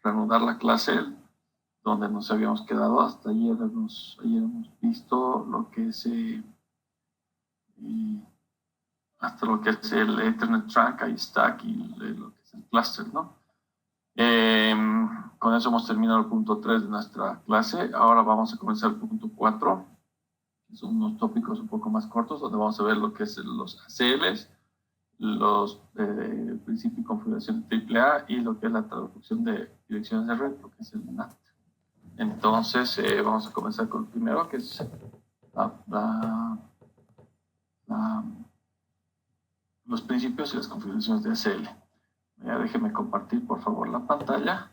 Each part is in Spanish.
reanudar la clase donde nos habíamos quedado. Hasta ayer hemos visto lo que es hasta lo que es el Ethernet Trunk y Stack y lo que es el cluster, ¿no? Con eso hemos terminado el punto 3 de nuestra clase. Ahora vamos a comenzar el punto 4, que son unos tópicos un poco más cortos, donde vamos a ver lo que es los ACLs, los principios y configuración de AAA y lo que es la traducción de direcciones de red, lo que es el NAT. Entonces, vamos a comenzar con el primero, que es los principios y las configuraciones de ACL. Ya déjeme compartir, por favor, la pantalla.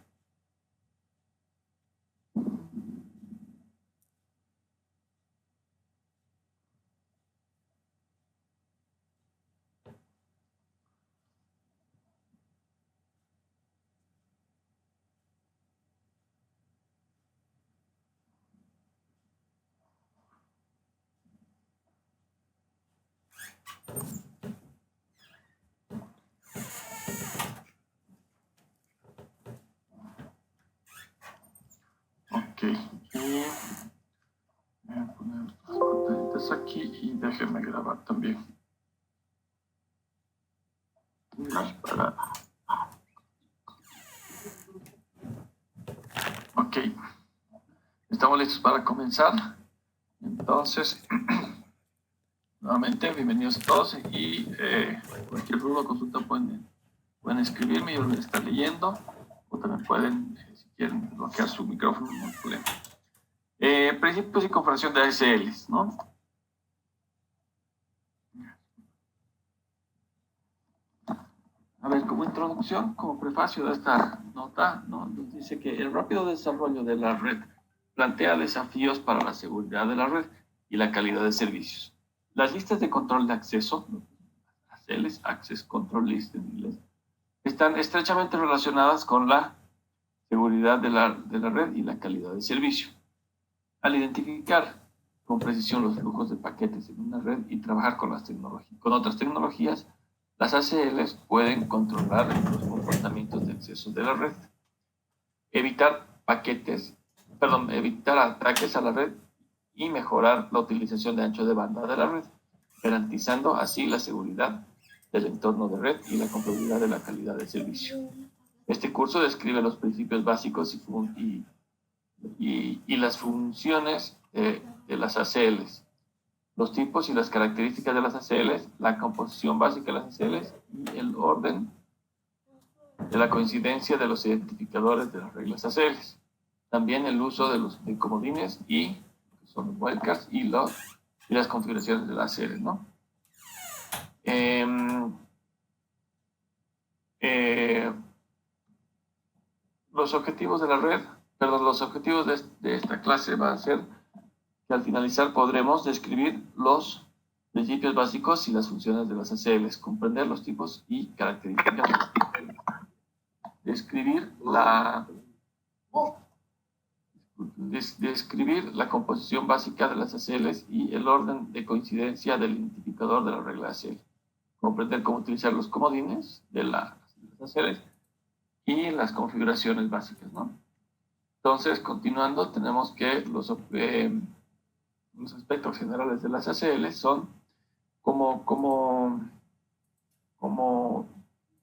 Ok, voy a poner las pantallitas aquí y déjenme grabar también. Ok, estamos listos para comenzar. Entonces, nuevamente, bienvenidos a todos y cualquier duda o consulta pueden escribirme, yo lo voy a estar leyendo, o también pueden, si quieren, bloquear su micrófono, no hay problema. Principios y configuración de ACLs, ¿no? A ver, como introducción, como prefacio de esta nota, ¿no? Nos dice que el rápido desarrollo de la red plantea desafíos para la seguridad de la red y la calidad de servicios. Las listas de control de acceso, ACLs, Access Control List en inglés, están estrechamente relacionadas con la seguridad de la red y la calidad de servicio. Al identificar con precisión los flujos de paquetes en una red y trabajar con otras tecnologías, las ACLs pueden controlar los comportamientos de acceso de la red, evitar ataques a la red y mejorar la utilización de ancho de banda de la red, garantizando así la seguridad del entorno de red y la confiabilidad de la calidad del servicio. Este curso describe los principios básicos y las funciones de las ACLs, los tipos y las características de las ACLs, la composición básica de las ACLs y el orden de la coincidencia de los identificadores de las reglas ACLs. También el uso de comodines y son wildcards y las configuraciones de las ACLs, ¿no? Los objetivos de la red, los objetivos de esta clase va a ser que al finalizar podremos describir los principios básicos y las funciones de las ACLs, comprender los tipos y características, describir la composición básica de las ACLs y el orden de coincidencia del identificador de la regla ACL, comprender cómo utilizar los comodines de las ACLs y las configuraciones básicas, ¿no? Entonces, continuando, tenemos que los aspectos generales de las ACLs son como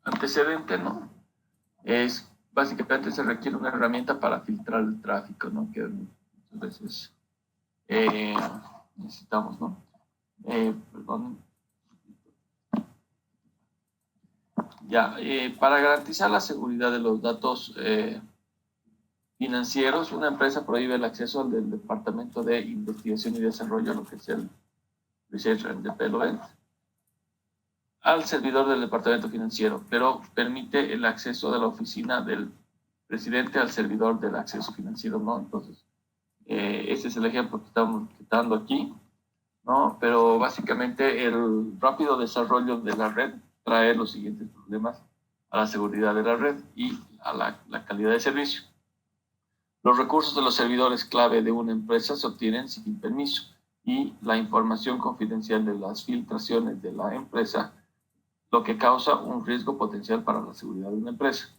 antecedente, ¿no? Básicamente se requiere una herramienta para filtrar el tráfico, ¿no? Que muchas veces necesitamos, ¿no? Para garantizar la seguridad de los datos financieros, una empresa prohíbe el acceso del Departamento de Investigación y Desarrollo, lo que es el Research and Development, al servidor del departamento financiero, pero permite el acceso de la oficina del presidente al servidor del acceso financiero, ¿no? Entonces, ese es el ejemplo que estamos dando aquí, ¿no? Pero básicamente el rápido desarrollo de la red trae los siguientes problemas a la seguridad de la red y a la calidad de servicio. Los recursos de los servidores clave de una empresa se obtienen sin permiso y la información confidencial de las filtraciones de la empresa, lo que causa un riesgo potencial para la seguridad de una empresa.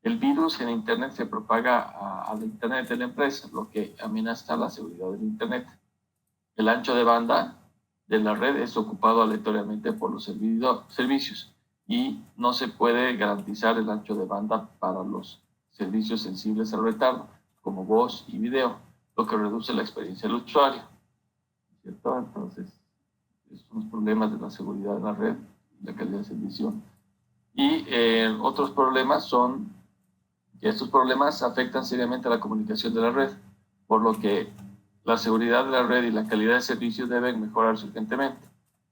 El virus en Internet se propaga al Internet de la empresa, lo que amenaza la seguridad del Internet. El ancho de banda de la red es ocupado aleatoriamente por los servicios y no se puede garantizar el ancho de banda para los servicios sensibles al retardo, como voz y video, lo que reduce la experiencia del usuario, ¿cierto? Entonces, esos son los problemas de la seguridad de la red, la calidad de servicio. Y otros problemas son que estos problemas afectan seriamente a la comunicación de la red, por lo que la seguridad de la red y la calidad de servicio deben mejorar urgentemente.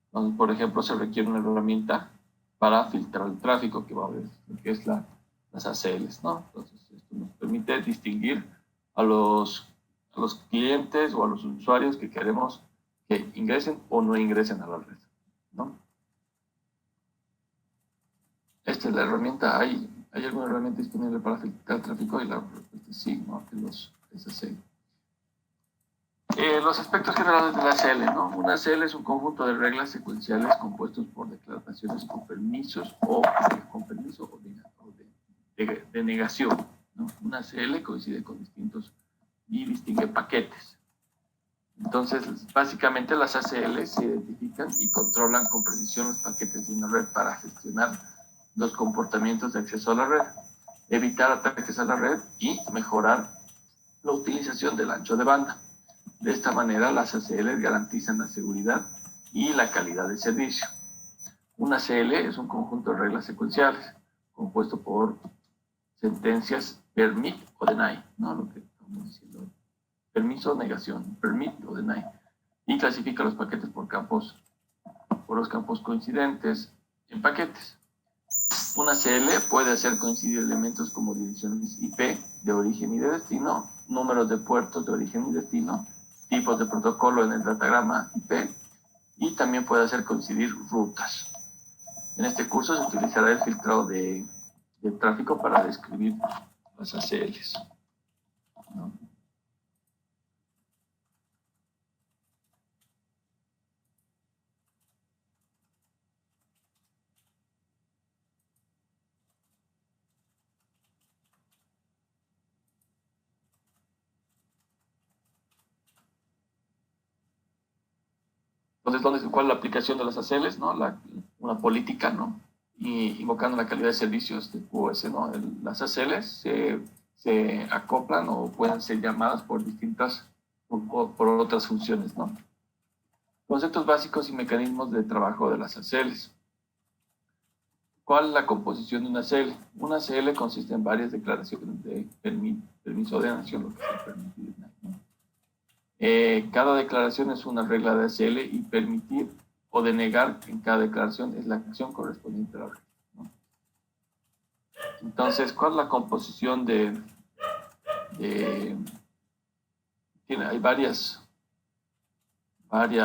Entonces, por ejemplo, se requiere una herramienta para filtrar el tráfico que va a haber, que es las ACLs, ¿no? Entonces, esto nos permite distinguir a los clientes o a los usuarios que queremos que ingresen o no ingresen a la red, ¿no? Esta es la herramienta. ¿Hay alguna herramienta disponible para filtrar el tráfico? Y la respuesta es sí, ¿no? Que los SACL. Los aspectos generales de la ACL, ¿no? Una ACL es un conjunto de reglas secuenciales compuestos por declaraciones con permisos o de negación, ¿no? Una ACL coincide con distintos y distingue paquetes. Entonces, básicamente las ACL se identifican y controlan con precisión los paquetes de una red para gestionar los comportamientos de acceso a la red, evitar ataques a la red y mejorar la utilización del ancho de banda. De esta manera, las ACL garantizan la seguridad y la calidad del servicio. Una ACL es un conjunto de reglas secuenciales compuesto por sentencias permit o deny, ¿no? Lo que estamos diciendo. Permiso o negación, permit o deny. Y clasifica los paquetes por los campos coincidentes en paquetes. Una CL puede hacer coincidir elementos como direcciones IP de origen y de destino, números de puertos de origen y destino, tipos de protocolo en el datagrama IP y también puede hacer coincidir rutas. En este curso se utilizará el filtrado de tráfico para describir las ACLs, ¿no? Entonces, ¿cuál es la aplicación de las ACLs, ¿no? Una política, ¿no? Y invocando la calidad de servicios de QoS, ¿no? Las ACLs se acoplan o pueden ser llamadas por distintas, por otras funciones, ¿no? Conceptos básicos y mecanismos de trabajo de las ACLs. ¿Cuál es la composición de una ACL? Una ACL consiste en varias declaraciones de permiso de nación, lo que se permite, ¿no? Cada declaración es una regla de ACL y permitir o denegar en cada declaración es la acción correspondiente a la regla, ¿no? Entonces, ¿cuál es la composición hay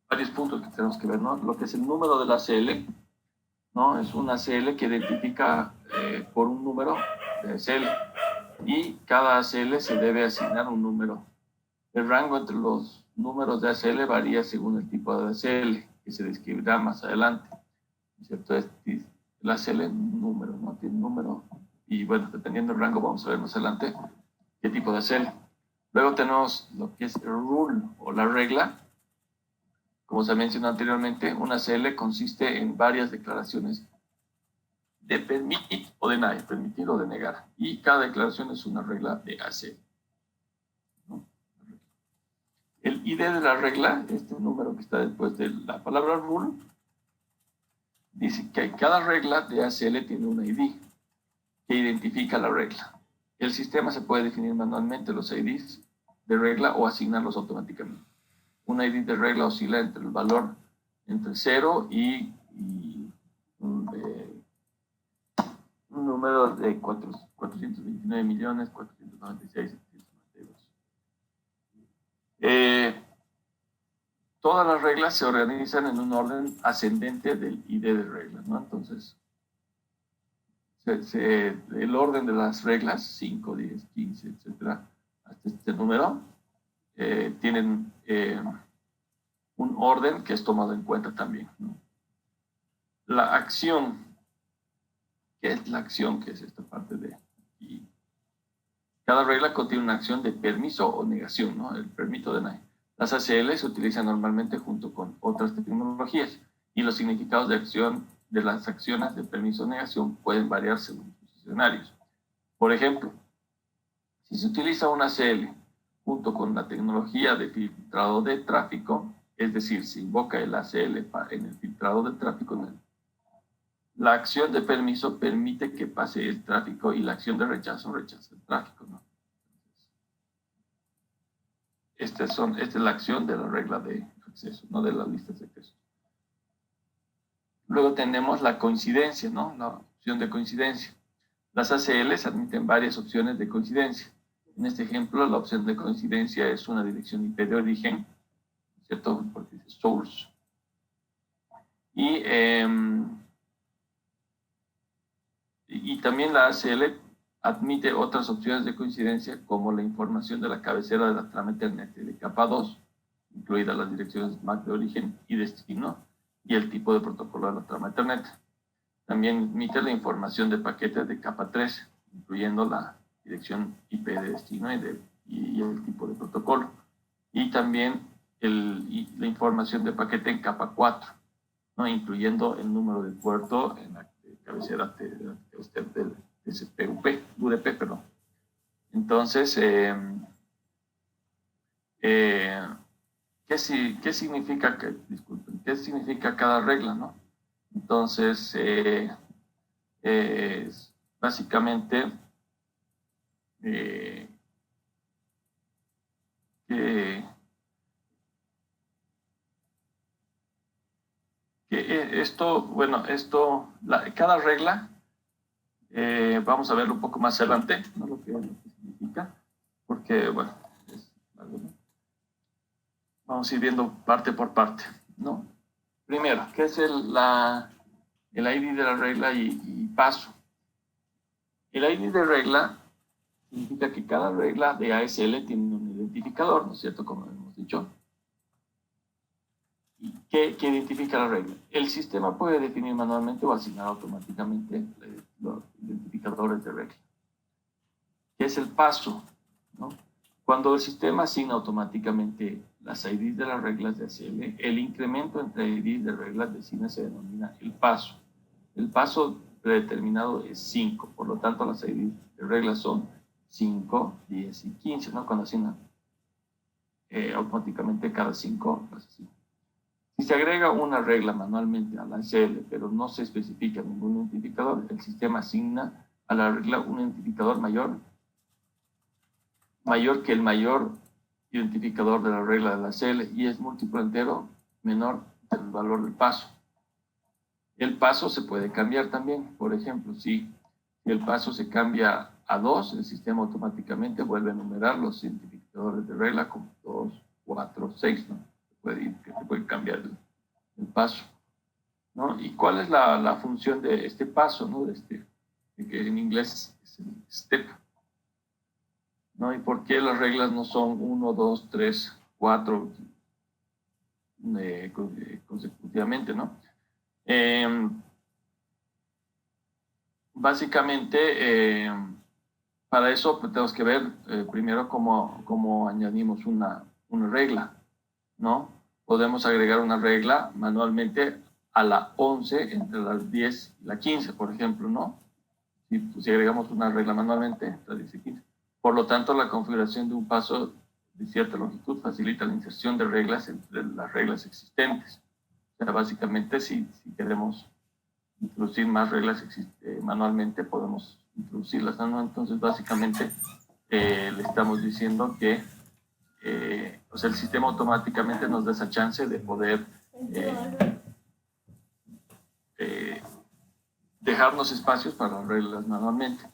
varios puntos que tenemos que ver, ¿no? Lo que es el número de la ACL, ¿no? Es una ACL que identifica por un número de ACL y cada ACL se debe asignar un número. El rango entre los números de ACL varía según el tipo de ACL, que se describirá más adelante, ¿cierto? El ACL es un número, ¿no? Tiene un número y bueno, dependiendo del rango vamos a ver más adelante qué tipo de ACL. Luego tenemos lo que es el rule o la regla. Como se mencionó anteriormente, una ACL consiste en varias declaraciones de permitir o deny, permitir o denegar. Y cada declaración es una regla de ACL, ¿no? El ID de la regla, este número que está después de la palabra rule, dice que cada regla de ACL tiene un ID que identifica la regla. El sistema se puede definir manualmente los IDs de regla o asignarlos automáticamente. Un ID de regla oscila entre el valor entre 0 y un número de 429.496.792. Todas las reglas se organizan en un orden ascendente del ID de regla, ¿no? Entonces, el orden de las reglas, 5, 10, 15, etcétera, hasta este número, tienen un orden que es tomado en cuenta también, ¿no? La acción ¿Qué es la acción? Que es esta parte de aquí. Cada regla contiene una acción de permiso o negación, ¿no? El permito deny. Las ACL se utilizan normalmente junto con otras tecnologías y los significados de acción de las acciones de permiso o negación pueden variar según sus escenarios. Por ejemplo, si se utiliza una ACL junto con la tecnología de filtrado de tráfico, es decir, se invoca el ACL en el filtrado de tráfico, la acción de permiso permite que pase el tráfico y la acción de rechazo rechaza el tráfico, ¿no? Esta es la acción de la regla de acceso, no de las listas de acceso. Luego tenemos la coincidencia, ¿no? La opción de coincidencia. Las ACLs admiten varias opciones de coincidencia. En este ejemplo, la opción de coincidencia es una dirección IP de origen, ¿cierto? Porque dice source. Y también la ACL admite otras opciones de coincidencia como la información de la cabecera de la trama Ethernet de capa 2, incluidas las direcciones MAC de origen y destino, y el tipo de protocolo de la trama Ethernet. También admite la información de paquetes de capa 3, incluyendo la dirección IP de destino y el tipo de protocolo. Y también la información de paquete en capa 4, ¿no? Incluyendo el número de puerto en la cabecera del UDP, perdón. Entonces, ¿qué significa cada regla, no? Entonces, básicamente, cada regla, vamos a verlo un poco más adelante, ¿no? Lo que significa, porque, bueno, es algo, ¿no? Vamos a ir viendo parte por parte, ¿no? Primero, ¿qué es el ID de la regla y paso? El ID de regla significa que cada regla de ASL tiene un identificador, ¿no es cierto? Como hemos dicho. ¿Y qué identifica la regla? El sistema puede definir manualmente o asignar automáticamente los identificadores de regla. ¿Qué es el paso? ¿No? Cuando el sistema asigna automáticamente las IDs de las reglas de ACL, el incremento entre IDs de reglas de ACL se denomina el paso. El paso predeterminado es 5, por lo tanto las IDs de reglas son 5, 10 y 15, ¿no? Cuando asignan automáticamente cada 5, pues así. Si se agrega una regla manualmente a la ACL, pero no se especifica ningún identificador, el sistema asigna a la regla un identificador mayor que el mayor identificador de la regla de la ACL y es múltiplo entero menor del valor del paso. El paso se puede cambiar también. Por ejemplo, si el paso se cambia a 2, el sistema automáticamente vuelve a enumerar los identificadores de regla como 2, 4, 6, ¿no? Se puede cambiar el paso, ¿no? ¿Y cuál es la función de este paso, ¿no? De que en inglés es el step, ¿no? ¿Y por qué las reglas no son 1, 2, 3, 4 consecutivamente, ¿no? Básicamente, para eso pues, tenemos que ver primero cómo añadimos una regla, ¿no? Podemos agregar una regla manualmente a la 11 entre las 10 y la 15, por ejemplo, ¿no? Si agregamos una regla manualmente, entre 10 y 15. Por lo tanto, la configuración de un paso de cierta longitud facilita la inserción de reglas entre las reglas existentes. O sea, básicamente, si queremos introducir más reglas manualmente, podemos introducirlas, ¿no? Entonces, básicamente, le estamos diciendo que o sea, el sistema automáticamente nos da esa chance de poder dejarnos espacios para las reglas manualmente.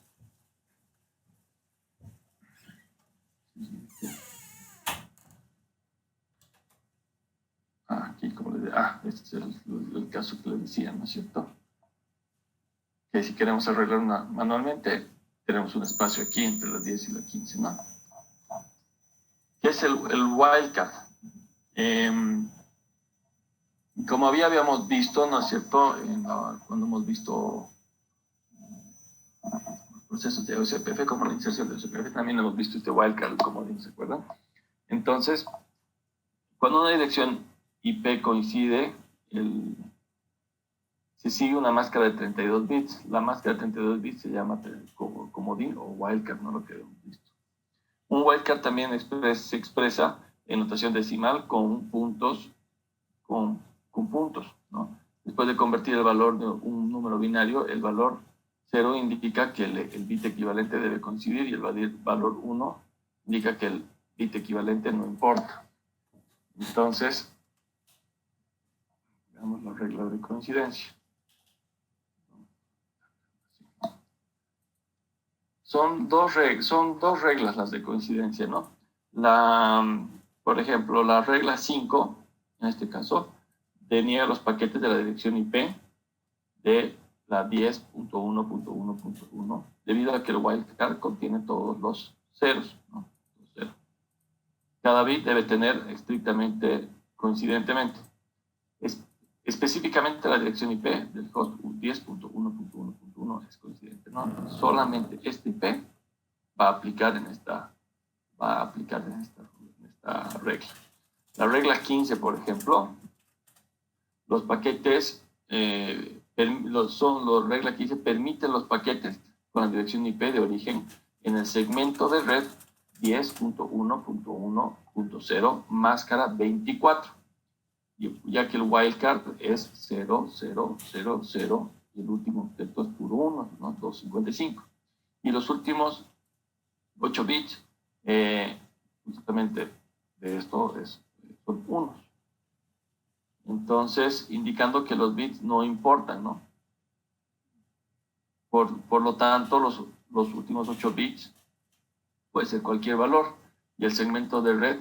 Aquí, como les decía, este es el caso que les decía, ¿no es cierto? Que si queremos arreglar manualmente, tenemos un espacio aquí entre las 10 y las 15, ¿no? ¿Qué es el wildcard? Como habíamos visto, ¿no es cierto? Cuando hemos visto procesos de OCPF, como la inserción de OCPF, también hemos visto este wildcard, como ¿se acuerdan? Entonces, cuando una dirección IP coincide, se sigue una máscara de 32 bits. La máscara de 32 bits se llama comodín o wildcard, no lo que hemos visto. Un wildcard también se expresa en notación decimal con puntos, ¿no? Después de convertir el valor de un número binario, el valor 0 indica que el bit equivalente debe coincidir y el valor 1 indica que el bit equivalente no importa. Entonces, veamos la regla de coincidencia. Son dos reglas las de coincidencia, ¿no? Por ejemplo, la regla 5, en este caso, deniega los paquetes de la dirección IP de la 10.1.1.1 debido a que el wildcard contiene todos los ceros, ¿no? Los ceros. Cada bit debe tener estrictamente, coincidentemente, específicamente la dirección IP del host 10.1.1.1 es coincidente, ¿no? Solamente este IP va a aplicar en esta regla. La regla 15, por ejemplo, los paquetes, regla 15 permiten los paquetes con la dirección IP de origen en el segmento de red 10.1.1.0 máscara 24, ya que el wildcard es 0, 0, 0, 0 y el último octeto es puro 1, ¿no? 255. Y los últimos 8 bits, justamente de esto son unos. Entonces, indicando que los bits no importan, ¿no? Por lo tanto, los últimos 8 bits puede ser cualquier valor. Y el segmento de red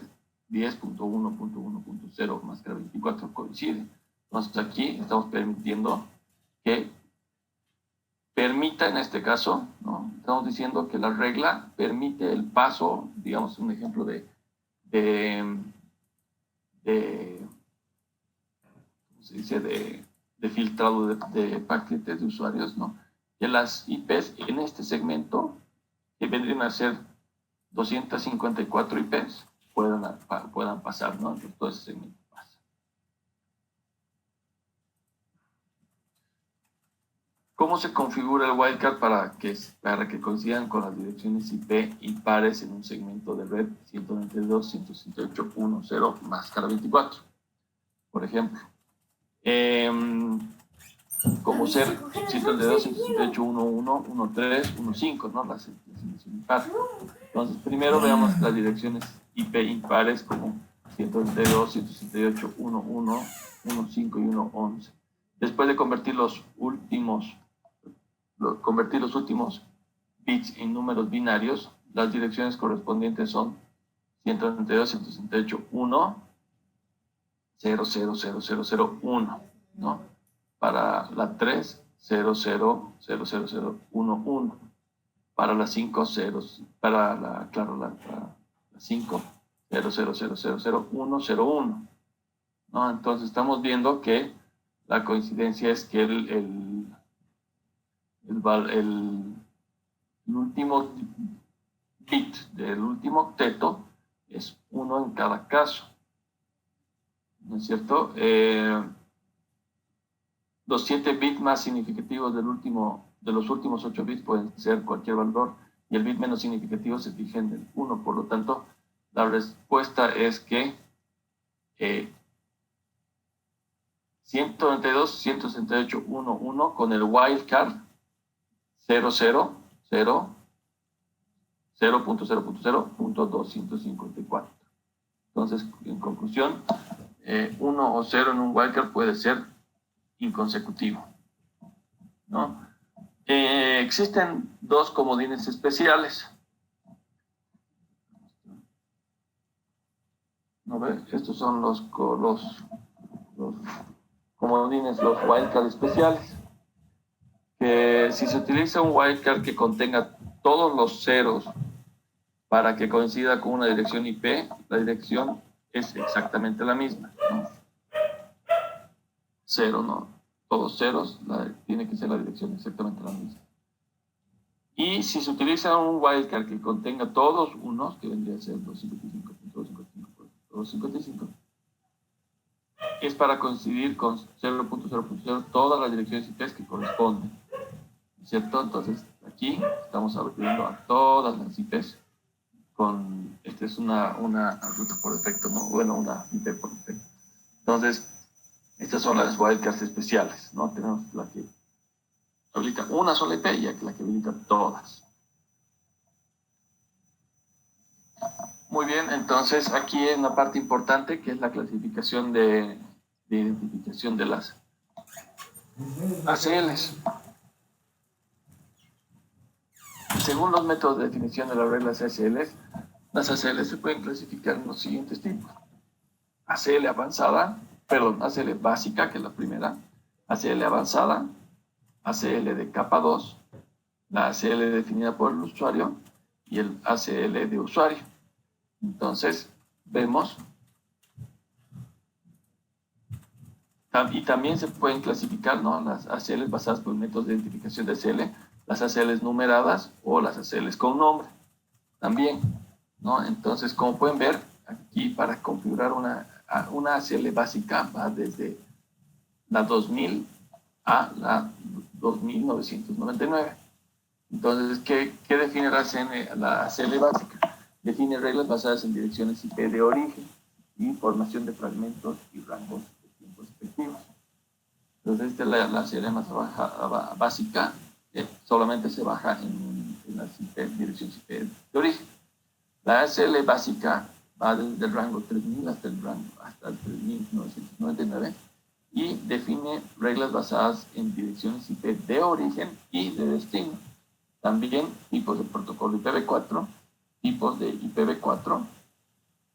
10.1.1.0 máscara 24 coincide. Entonces, aquí estamos permitiendo que permita, en este caso, ¿no? Estamos diciendo que la regla permite el paso, digamos, un ejemplo de ¿cómo se dice? De filtrado de paquetes de usuarios, ¿no? Que las IPs en este segmento, que vendrían a ser 254 IPs, puedan pasar, ¿no? Entonces, todo ese segmento pasa. ¿Cómo se configura el wildcard para que coincidan con las direcciones IP impares en un segmento de red 192.168.1.0 máscara 24? Por ejemplo, como ser 192.168.1.1.3.1.5, ¿no? Las direcciones impares. Entonces, primero veamos las direcciones IP impares como 192.168.1.1.5 y 1.11. Después de convertir los últimos bits en números binarios, las direcciones correspondientes son 192.168.1.0000001, ¿no? Para la 3, 000011. Para las 5 ceros, para la 5, 00000101, ¿no? Entonces estamos viendo que la coincidencia es que el último bit del último octeto es 1 en cada caso, ¿no es cierto? Los 7 bits más significativos de los últimos 8 bits pueden ser cualquier valor y el bit menos significativo se fija en el 1. Por lo tanto, la respuesta es que 192.168.1.1 con el wildcard 0.0.0.254. Entonces, en conclusión, 1 o 0 en un wildcard puede ser inconsecutivo, ¿no? Existen dos comodines especiales. ¿No ve? Estos son los comodines, los wildcard especiales. Que si se utiliza un wildcard que contenga todos los ceros para que coincida con una dirección IP, la dirección es exactamente la misma, ¿no? Cero, ¿no? Todos ceros, tiene que ser la dirección exactamente la misma. Y Y si se utiliza un wildcard que contenga todos unos, que vendría a ser 255.255, es para coincidir con 0.0.0 todas las direcciones IP que corresponden, ¿cierto? Entonces, aquí estamos abriendo a todas las IPs con, esta es una ruta por defecto, ¿no? Bueno, una IP por defecto. Entonces, estas son las wildcards especiales, ¿no? Tenemos la que habilita una sola IP y la que habilita todas. Muy bien, entonces aquí hay una parte importante que es la clasificación de identificación de las ACLs. Según los métodos de definición de las reglas ACLs, las ACLs se pueden clasificar en los siguientes tipos. ACL avanzada, perdón, ACL básica, que es la primera, ACL avanzada, ACL de capa 2, la ACL definida por el usuario y el ACL de usuario. Entonces, vemos, y también se pueden clasificar, ¿no?, las ACLs basadas por métodos de identificación de ACL, las ACLs numeradas o las ACLs con nombre, también, ¿no? Entonces, como pueden ver, aquí para configurar una ACL básica va desde la 2000 a la 2999. Entonces, ¿qué define la ACL básica? Define reglas basadas en direcciones IP de origen, información de fragmentos y rangos de tiempo respectivos. Entonces, esta es la ACL más básica, que solamente se baja en las direcciones IP de origen. La ACL básica va desde el rango 3000 hasta el 3999 y define reglas basadas en direcciones IP de origen y de destino. También tipos de protocolo IPv4, tipos de IPv4,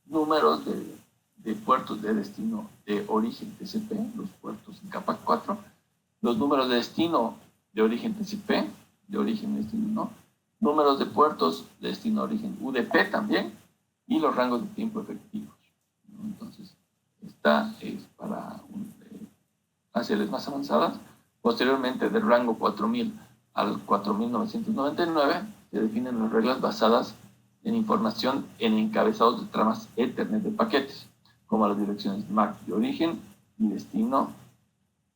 números de puertos de destino de origen TCP, los puertos en capa 4, los números de destino de origen TCP, de origen destino no, números de puertos de destino origen UDP también, y los rangos de tiempo efectivos. Entonces, esta es para ACLs más avanzadas. Posteriormente, del rango 4000 al 4999, se definen las reglas basadas en información en encabezados de tramas Ethernet de paquetes, como las direcciones MAC de origen y destino,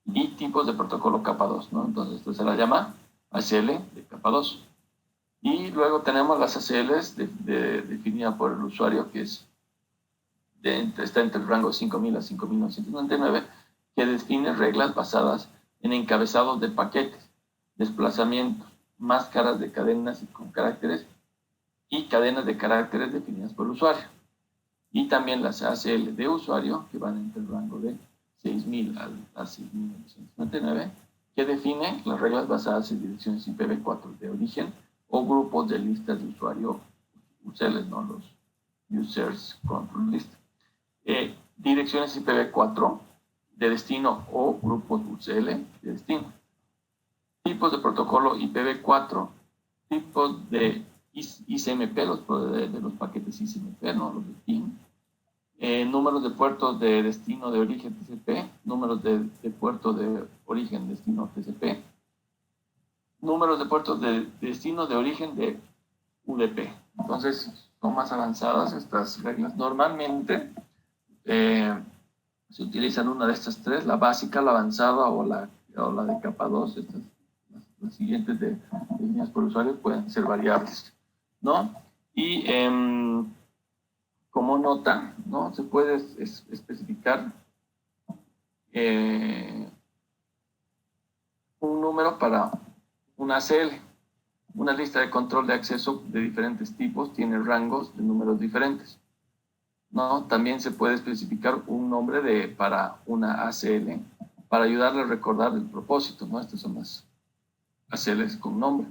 y tipos de protocolo capa 2, ¿no? Entonces, esto se la llama ACL de capa 2. Y luego tenemos las ACLs definidas por el usuario, que es está entre el rango 5000 a 5999, que define reglas basadas en encabezados de paquetes, desplazamientos, máscaras de cadenas y con caracteres y cadenas de caracteres definidas por el usuario. Y también las ACL de usuario, que van entre el rango de 6000 a 6999, que define las reglas basadas en direcciones IPv4 de origen o grupos de listas de usuario UCLs, ¿no? Los Users Control List. Direcciones IPv4 de destino o grupos UCL de destino. Tipos de protocolo IPv4, tipos de ICMP, de los paquetes ICMP, ¿no? Los de PIN. Números de puertos de destino de origen TCP, números de puertos de origen destino TCP, números de puertos de destino de origen de UDP. Entonces, son más avanzadas estas reglas. Normalmente se utilizan una de estas tres, la básica, la avanzada o la de capa 2. Las siguientes definidas por usuario pueden ser variables, ¿no? Y como nota, ¿no?, se puede especificar un número para una ACL. Una lista de control de acceso de diferentes tipos tiene rangos de números diferentes, ¿no? También se puede especificar un nombre para una ACL para ayudarle a recordar el propósito, ¿no? Estas son las ACLs con nombre.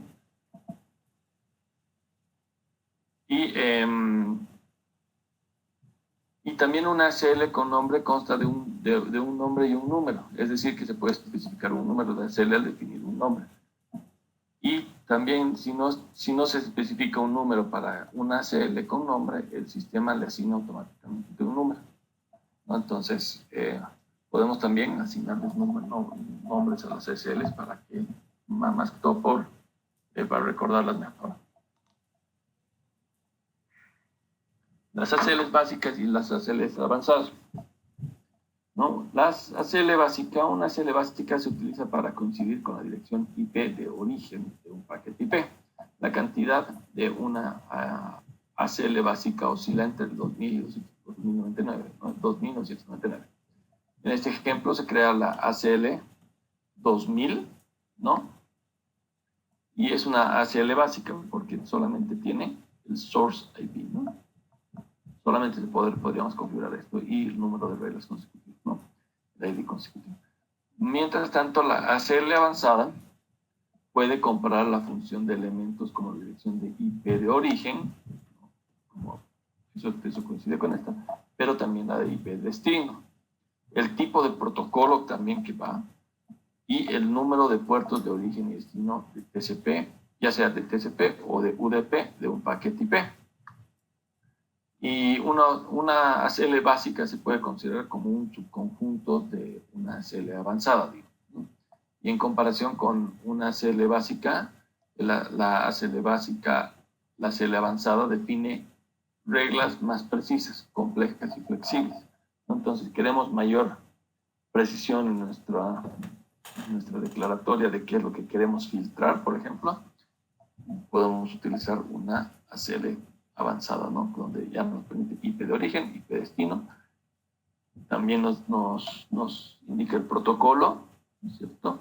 Y también una ACL con nombre consta de un nombre y un número, es decir, que se puede especificar un número de ACL al definir un nombre. Y también, si no se especifica un número para una ACL con nombre, el sistema le asigna automáticamente un número, ¿no? Entonces, podemos también asignarles nombres a las ACLs para que, más que todo para recordarlas mejor. Las ACLs básicas y las ACLs avanzadas. ¿No? Las ACL básica, una ACL básica se utiliza para coincidir con la dirección IP de origen de un paquete IP. La cantidad de una ACL básica oscila entre el 2000 y 2099, ¿no? 2999. En este ejemplo se crea la ACL 2000, ¿no? Y es una ACL básica porque solamente tiene el source IP, ¿no? Solamente podríamos configurar esto y el número de reglas consecutivas, ¿no? El ID consecutivo. Mientras tanto, la ACL avanzada puede comparar la función de elementos como la dirección de IP de origen, ¿no? Como eso coincide con esta, pero también la de IP de destino. El tipo de protocolo también que va y el número de puertos de origen y destino de TCP, ya sea de TCP o de UDP de un paquete IP. Y una ACL básica se puede considerar como un subconjunto de una ACL avanzada, digo, ¿no? Y en comparación con una ACL básica, la ACL básica, la ACL avanzada define reglas más precisas, complejas y flexibles. Entonces, queremos mayor precisión en nuestra declaratoria de qué es lo que queremos filtrar, por ejemplo, podemos utilizar una ACL avanzada, ¿no? Donde ya nos permite IP de origen, IP de destino. También nos indica el protocolo, ¿no es cierto?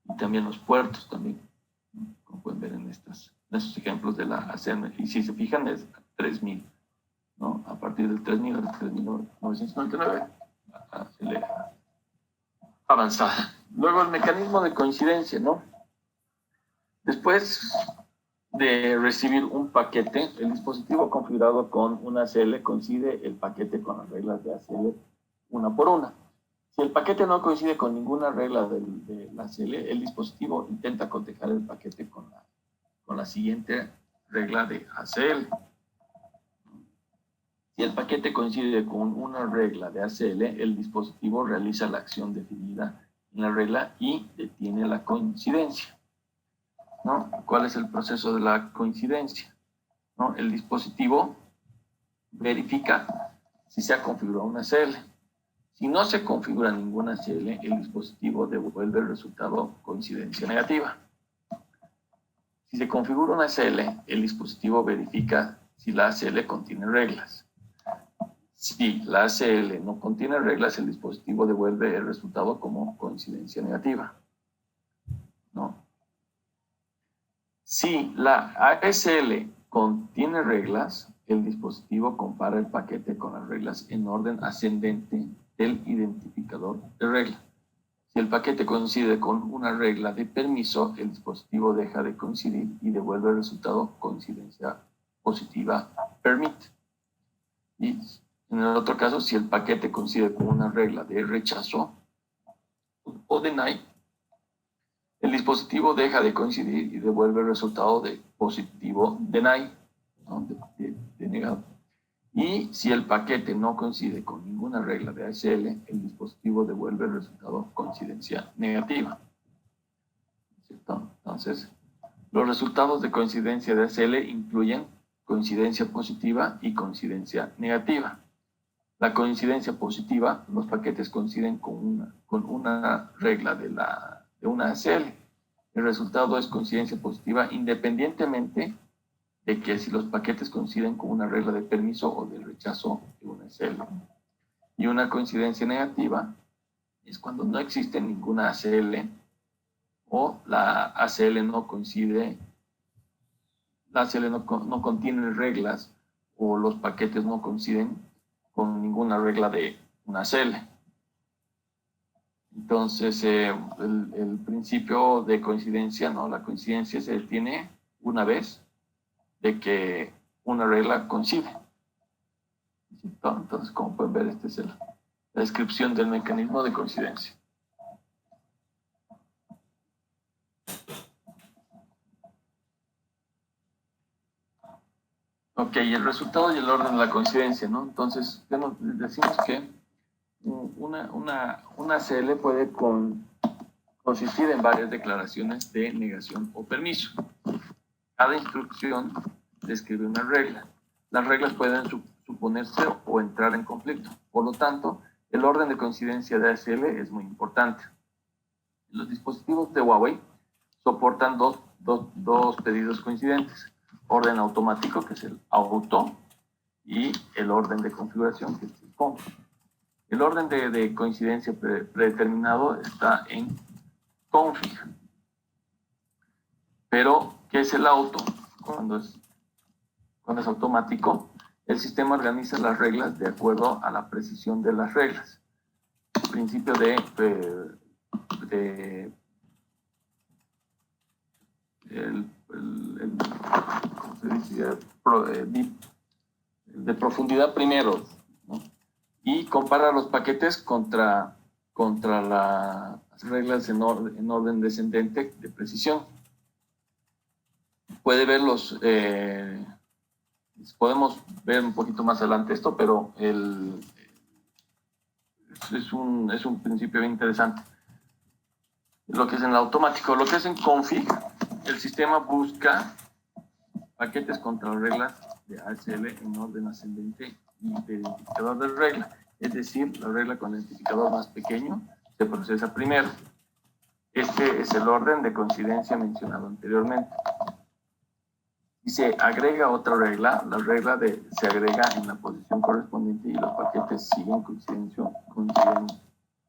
Y también los puertos también, ¿no? Como pueden ver en estos ejemplos de la ACL. Y si se fijan es 3000, ¿no? A partir del 3000 al 3999, ACL avanzada. Luego el mecanismo de coincidencia, ¿no? Después de recibir un paquete, el dispositivo configurado con una ACL coincide el paquete con las reglas de ACL una por una. Si el paquete no coincide con ninguna regla de la ACL, el dispositivo intenta cotejar el paquete con la siguiente regla de ACL. Si el paquete coincide con una regla de ACL, el dispositivo realiza la acción definida en la regla y detiene la coincidencia, ¿no? ¿Cuál es el proceso de la coincidencia? ¿No? El dispositivo verifica si se ha configurado una ACL. Si no se configura ninguna ACL, el dispositivo devuelve el resultado coincidencia negativa. Si se configura una ACL, el dispositivo verifica si la ACL contiene reglas. Si la ACL no contiene reglas, el dispositivo devuelve el resultado como coincidencia negativa, ¿no? Si la ACL contiene reglas, el dispositivo compara el paquete con las reglas en orden ascendente del identificador de regla. Si el paquete coincide con una regla de permiso, el dispositivo deja de coincidir y devuelve el resultado coincidencia positiva permit. Y en el otro caso, si el paquete coincide con una regla de rechazo o deny, el dispositivo deja de coincidir y devuelve el resultado de positivo deny, ¿no? de negado. Y si el paquete no coincide con ninguna regla de ACL, el dispositivo devuelve el resultado coincidencia negativa, ¿cierto? Entonces, los resultados de coincidencia de ACL incluyen coincidencia positiva y coincidencia negativa. La coincidencia positiva, los paquetes coinciden con una regla de una ACL. El resultado es coincidencia positiva independientemente de que si los paquetes coinciden con una regla de permiso o del rechazo de una ACL. Y una coincidencia negativa es cuando no existe ninguna ACL o la ACL no coincide, la ACL no contiene reglas o los paquetes no coinciden con ninguna regla de una ACL. Entonces, el principio de coincidencia, ¿no? La coincidencia se detiene una vez de que una regla coincide. Entonces, como pueden ver, esta es la descripción del mecanismo de coincidencia. Ok, el resultado y el orden de la coincidencia, ¿no? Entonces, decimos que una ACL puede consistir en varias declaraciones de negación o permiso. Cada instrucción describe una regla. Las reglas pueden suponerse o entrar en conflicto. Por lo tanto, el orden de coincidencia de ASL es muy importante. Los dispositivos de Huawei soportan dos pedidos coincidentes. Orden automático, que es el auto, y el orden de configuración, que es el conf. El orden de coincidencia predeterminado está en config. Pero, ¿qué es el auto? Cuando es automático, el sistema organiza las reglas de acuerdo a la precisión de las reglas. El principio ¿cómo se dice? De profundidad primero, ¿no? Y compara los paquetes contra las reglas en orden descendente de precisión. Puede verlos, podemos ver un poquito más adelante esto, pero es un principio bien interesante. Lo que es en automático, lo que es en config, el sistema busca paquetes contra las reglas de ASL en orden ascendente y de identificador de regla. Es decir, la regla con el identificador más pequeño se procesa primero. Este es el orden de coincidencia mencionado anteriormente. Y se agrega otra regla, la regla se agrega en la posición correspondiente y los paquetes siguen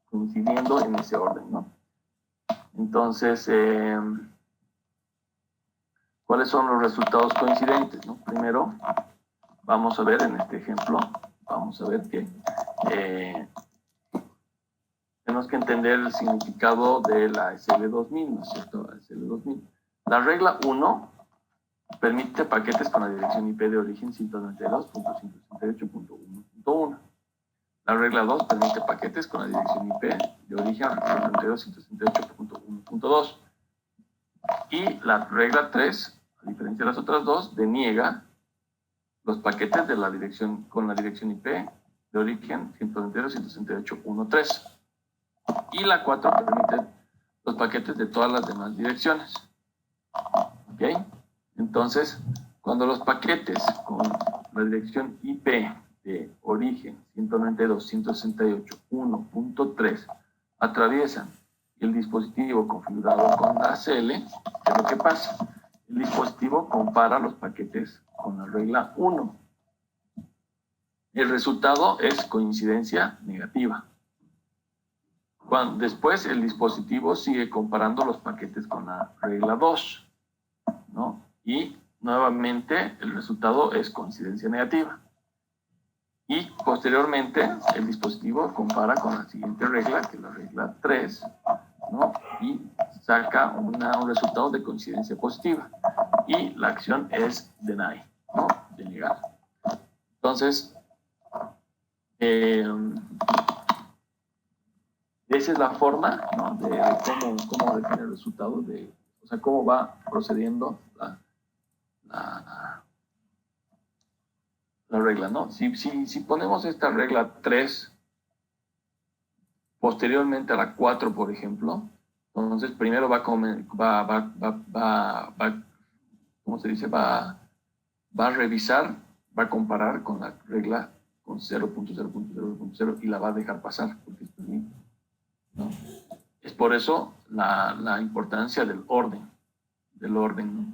coincidiendo en ese orden, ¿no? Entonces, ¿cuáles son los resultados coincidentes, ¿no? Primero, vamos a ver en este ejemplo, vamos a ver que tenemos que entender el significado de la SL2000, ¿no es cierto? SL2000. La regla 1 permite paquetes con la dirección IP de origen 192.168.1.1. La regla 2 permite paquetes con la dirección IP de origen 192.168.1.2. Y la regla 3, a diferencia de las otras dos, deniega los paquetes de la dirección, con la dirección IP de origen 192.168.1.3. Y la 4 permite los paquetes de todas las demás direcciones. ¿Ok? Entonces, cuando los paquetes con la dirección IP de origen 192.168.1.3 atraviesan el dispositivo configurado con ACL, ¿qué es lo que pasa? El dispositivo compara los paquetes con la regla 1. El resultado es coincidencia negativa. Después el dispositivo sigue comparando los paquetes con la regla 2, ¿no? Y nuevamente el resultado es coincidencia negativa. Y posteriormente el dispositivo compara con la siguiente regla, que es la regla 3, ¿no? Y saca un resultado de coincidencia positiva. Y la acción es deny, ¿no? Denegar. Entonces, esa es la forma, ¿no? de cómo definir el resultado, o sea, cómo va procediendo la regla, ¿no? Si ponemos esta regla 3 posteriormente a la 4, por ejemplo, entonces primero ¿cómo se dice? Va a revisar, va a comparar con la regla con 0.0.0.0 y la va a dejar pasar, porque es permitido, ¿no? Es por eso la importancia del orden, ¿no?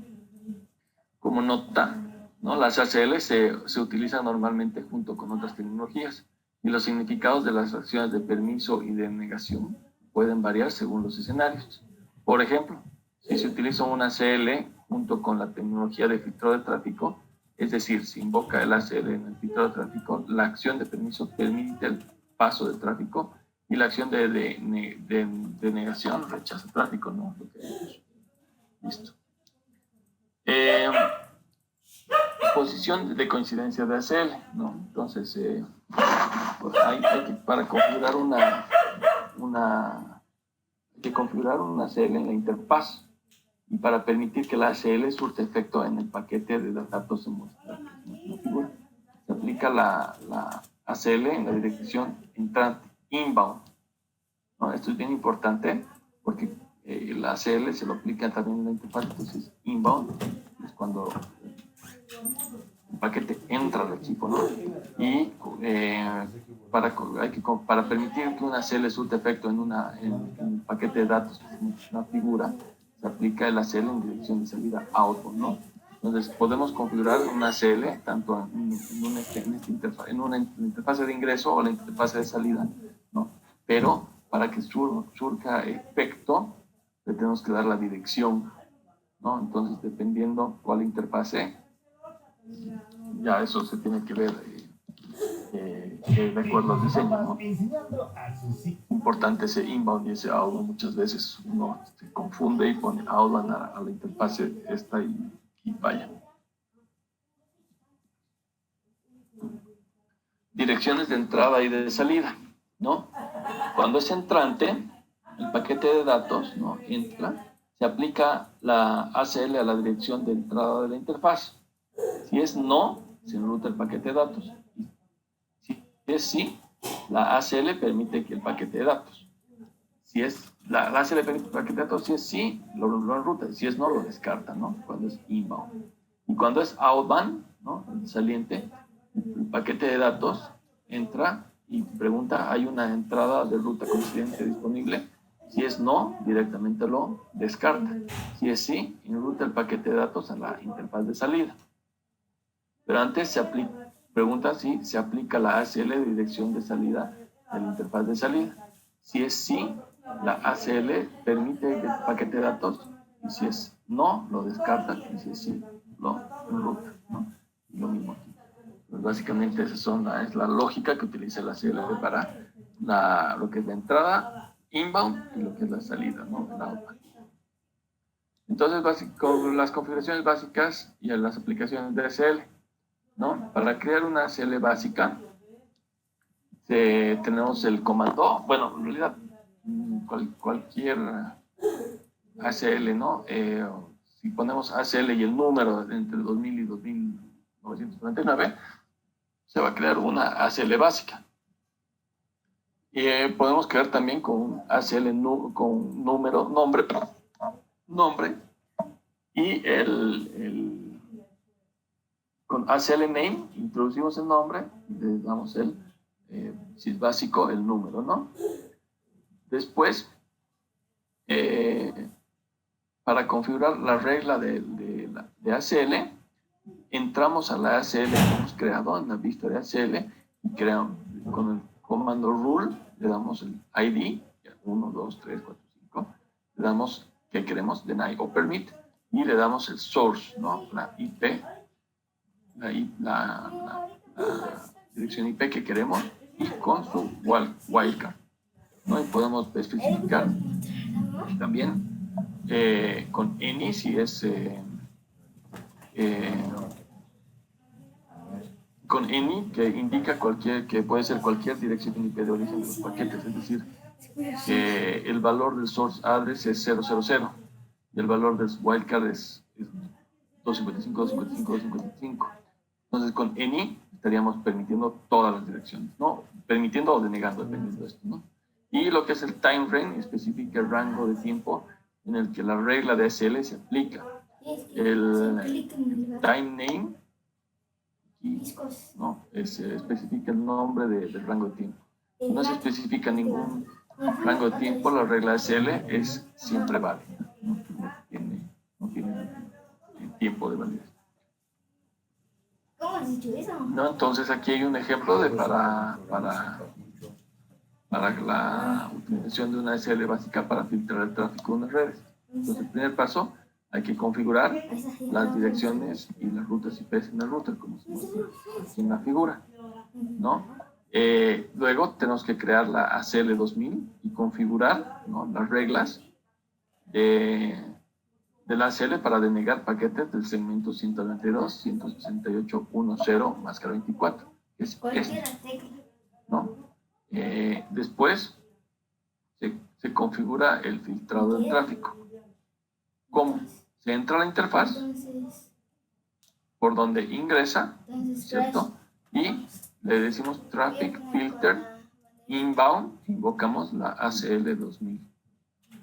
Como nota, ¿no? Las ACL se utilizan normalmente junto con otras tecnologías y los significados de las acciones de permiso y de negación pueden variar según los escenarios. Por ejemplo, si se utiliza una ACL junto con la tecnología de filtro de tráfico, es decir, se invoca el ACL en el filtro de tráfico, la acción de permiso permite el paso de tráfico y la acción de negación rechaza tráfico, ¿no? Listo. Posición de coincidencia de ACL, ¿no? Entonces, pues para configurar hay que configurar una ACL en la interfaz y para permitir que la ACL surte efecto en el paquete de datos en muestra. Se aplica la ACL en la dirección entrante, inbound, ¿no? Esto es bien importante porque la ACL se lo aplica también en la interfaz, entonces inbound es cuando cuando el paquete entra al equipo, ¿no? Y para permitir que una ACL surte efecto en un paquete de datos, una figura, se aplica el ACL en dirección de salida output, ¿no? Entonces, podemos configurar una ACL tanto en una interfase de ingreso o la interfase de salida, ¿no? Pero para que surja efecto, le tenemos que dar la dirección, ¿no? Entonces, dependiendo cuál interfase, ya eso se tiene que ver de acuerdo al diseño, ¿no? Importante ese inbound y ese outbound. Muchas veces uno se confunde y pone outbound a la interfase esta y vaya. Direcciones de entrada y de salida, ¿no? Cuando es entrante, el paquete de datos, ¿no?, entra, se aplica la ACL a la dirección de entrada de la interfaz. Si es no, se enruta el paquete de datos. Si es sí, la ACL permite que el paquete de datos. Si es la ACL permite el paquete de datos, si es sí, lo enruta. Si es no, lo descarta, ¿no? Cuando es inbound. Y cuando es outbound, ¿no?, el saliente, el paquete de datos entra y pregunta, ¿hay una entrada de ruta coincidente disponible? Si es no, directamente lo descarta. Si es sí, enruta el paquete de datos a la interfaz de salida. Pero antes pregunta si se aplica la ACL de dirección de salida de la interfaz de salida. Si es sí, la ACL permite el paquete de datos, y si es no, lo descarta, y si es sí, lo enruta, ¿no? Y lo mismo aquí. Pues básicamente esa es la lógica que utiliza la ACL para lo que es la entrada inbound y lo que es la salida, ¿no?, el outbound. Entonces, con las configuraciones básicas y las aplicaciones de ACL, ¿no? Para crear una ACL básica, tenemos el comando, bueno, en realidad, cualquier ACL, ¿no? Si ponemos ACL y el número entre 2000 y 2999, se va a crear una ACL básica. Podemos crear también con un ACL con nombre, y con ACL name introducimos el nombre y le damos si es básico, el número, ¿no? Después, para configurar la regla de ACL, entramos a la ACL que hemos creado en la vista de ACL y creamos con el comando rule, le damos el ID, 1, 2, 3, 4, 5, le damos que queremos, deny o permit, y le damos el source, ¿no?, la IP, la dirección IP que queremos, y con su wildcard, ¿no? Y podemos especificar también con any, si es con any, que indica que puede ser cualquier dirección IP de origen de los paquetes, es decir, el valor del source address es 000 y el valor del wildcard es 255, 255, 255. Entonces, con any estaríamos permitiendo todas las direcciones, ¿no? Permitiendo o denegando, dependiendo de esto, ¿no? Y lo que es el time range especifica el rango de tiempo en el que la regla de ACL se aplica. El time name, ¿no?, especifica el nombre del rango de tiempo. Si no se especifica ningún rango de tiempo, la regla de ACL es siempre válida, no tiene tiempo de validez. ¿Cómo has hecho eso? No, entonces aquí hay un ejemplo para la utilización de una ACL básica para filtrar el tráfico de unas redes. Entonces, el primer paso, hay que configurar las direcciones y las rutas IP en el router, como se muestra aquí en la figura, ¿no? Luego tenemos que crear la ACL 2000 y configurar, ¿no?, las reglas de la ACL para denegar paquetes del segmento 192.168.1.0 máscara 24, que es este, ¿no? Después se configura el filtrado del tráfico. ¿Cómo? Se entra a la interfaz por donde ingresa, ¿cierto? Y le decimos traffic filter inbound, invocamos la ACL 2000.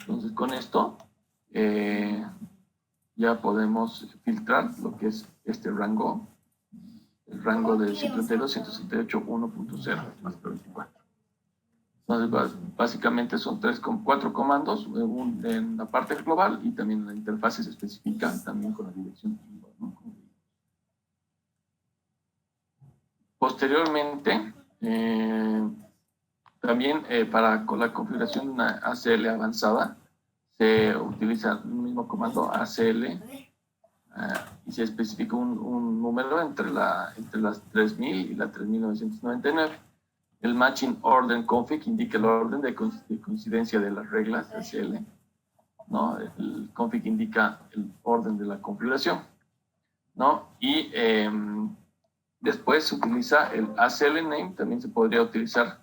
Entonces, con esto ya podemos filtrar lo que es este rango, el rango del 192.168.1.0 hasta 24. Entonces, básicamente son 4 comandos, en la parte global y también en la interfase se especifica también con la dirección, ¿no? Posteriormente, también para la configuración de una ACL avanzada, se utiliza el mismo comando ACL y se especifica un número entre las 3000 y la 3999. El matching order config indica el orden de coincidencia de las reglas de ACL, ¿no? El config indica el orden de la configuración, ¿no? Y después se utiliza el ACL name, también se podría utilizar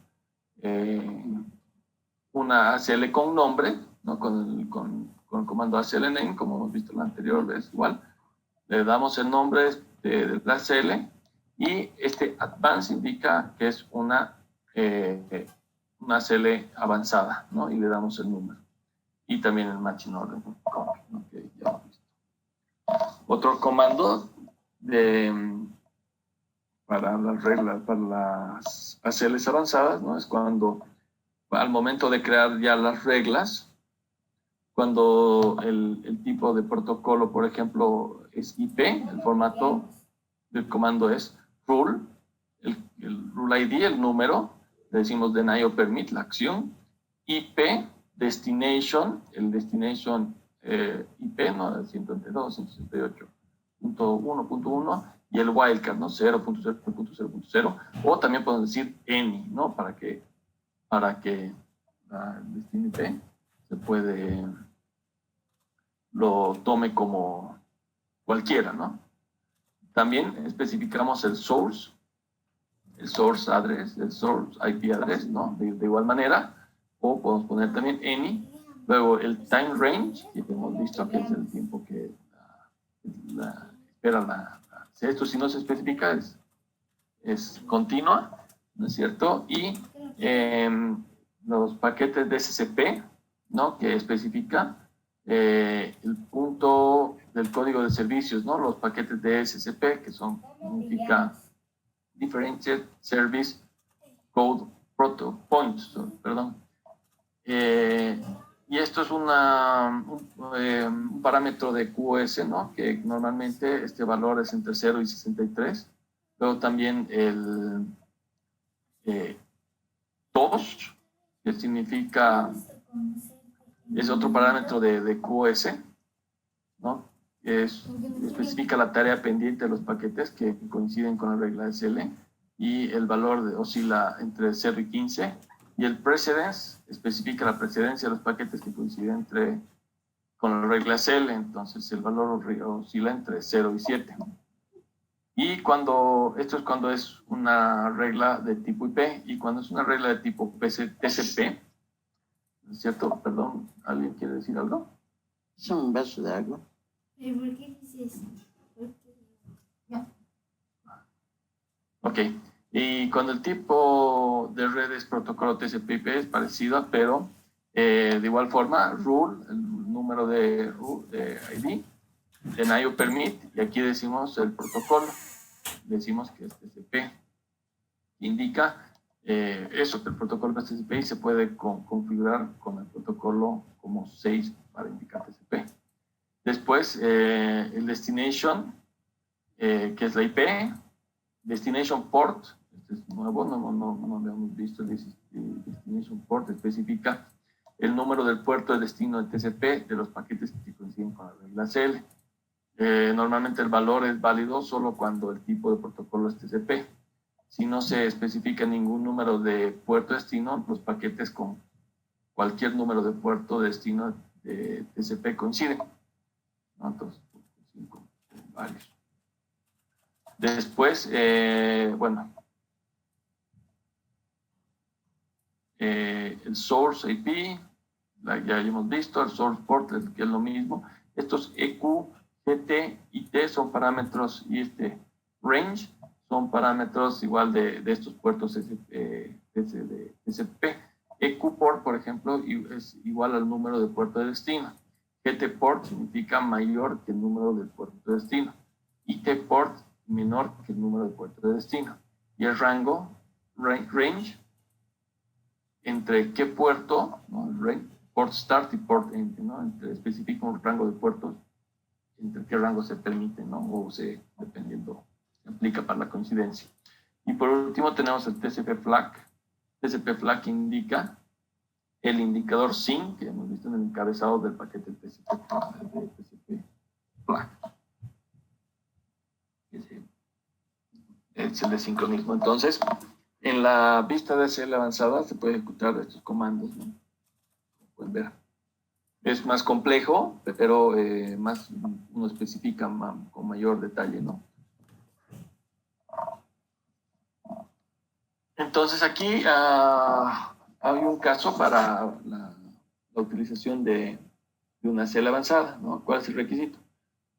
una ACL con nombre, ¿no? Con el comando ACL name, como hemos visto la anterior vez, igual. Le damos el nombre de la ACL y este advance indica que es una ACL avanzada, ¿no? Y le damos el número. Y también el matching order, ¿no? Que ya hemos visto. Otro comando para las reglas, para las ACLs avanzadas, ¿no? Es cuando al momento de crear ya las reglas, cuando el tipo de protocolo, por ejemplo, es IP, el formato del comando es rule, el rule ID, el número, le decimos deny o permit, la acción, IP, destination, el destination IP, ¿no? 192.168.1.1, y el wildcard, ¿no? 0.0.0.0, o también podemos decir any, ¿no? Para que el destino IP se puede, lo tome como cualquiera, ¿no? También especificamos el source address, el source IP address, ¿no? De igual manera, o podemos poner también any. Luego el time range, que hemos visto que es el tiempo que espera esto si no se especifica es continua, ¿no es cierto? Y los paquetes de SCP, ¿no? Que especifica el punto del código de servicios, ¿no? Los paquetes de SCP, que significa Differentiated Service Code Points, perdón. Y esto es un parámetro de QoS, ¿no? Que normalmente este valor es entre 0 y 63. Luego también el TOS, que significa, es otro parámetro de QoS, ¿no? Especifica la tarea pendiente de los paquetes que coinciden con la regla SL, y el valor oscila entre 0 y 15. Y el precedence especifica la precedencia de los paquetes que coinciden con la regla SL, entonces el valor oscila entre 0 y 7. Y esto es cuando es una regla de tipo IP, y cuando es una regla de tipo TCP, ¿no es cierto? Perdón, ¿alguien quiere decir algo? Es un vaso de agua. ¿Pero por qué dices eso? No. Ok. Y cuando el tipo de red es protocolo TCP/IP es parecido, pero de igual forma, rule, el número de ID, deny o permit, y aquí decimos el protocolo, decimos que es TCP. Indica eso, que el protocolo es TCP y se puede configurar con el protocolo como 6 para indicar TCP. Después, el destination, que es la IP, destination port, este es nuevo, no habíamos visto el destination port, especifica el número del puerto de destino de TCP de los paquetes que coinciden con la regla CL. Normalmente el valor es válido solo cuando el tipo de protocolo es TCP. Si no se especifica ningún número de puerto destino, los paquetes con cualquier número de puerto destino de TCP coinciden, ¿no? Entonces, varios. Después, bueno, el source IP, ya hemos visto, el source port, que es lo mismo. Estos EQ, GT y T son parámetros, y este range son parámetros igual de estos puertos TCP. EQ port, por ejemplo, es igual al número de puerto de destino. GT-port significa mayor que el número del puerto de destino. IT-port menor que el número del puerto de destino. Y el rango, range, entre qué puerto, ¿no? Port start y port end, ¿no? Especifica un rango de puertos, entre qué rango se permite, ¿no? O se, dependiendo, se aplica para la coincidencia. Y por último tenemos el TCP flag. TCP flag indica el indicador SYN, que hemos visto en el encabezado del paquete TCP flag. Es el de sincronismo. Entonces, en la vista de ACL avanzada se puede ejecutar estos comandos, ¿no? Como pueden ver. Es más complejo, pero más uno especifica con mayor detalle, ¿no? Entonces aquí hay un caso para la utilización de una ACL avanzada, ¿no? ¿Cuál es el requisito?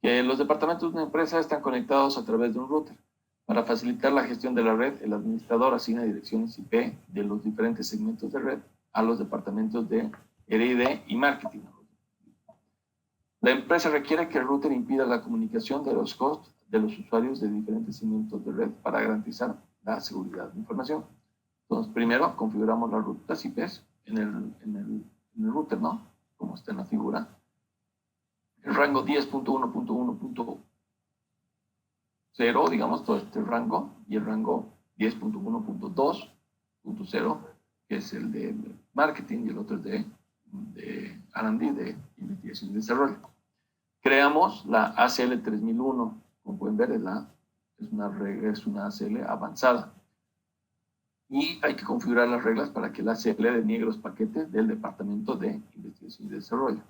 Que los departamentos de una empresa están conectados a través de un router. Para facilitar la gestión de la red, el administrador asigna direcciones IP de los diferentes segmentos de red a los departamentos de R&D y marketing. La empresa requiere que el router impida la comunicación de los hosts de los usuarios de diferentes segmentos de red para garantizar la seguridad de información. Entonces, primero configuramos las rutas IPs en el router, ¿no? Como está en la figura. El rango 10.1.1.0, digamos, todo este rango, y el rango 10.1.2.0, que es el de marketing, y el otro es de R&D, de investigación y desarrollo. Creamos la ACL 3001, como pueden ver, es una ACL avanzada. Y hay que configurar las reglas para que la ACL deniegue los paquetes del departamento de investigación y desarrollo.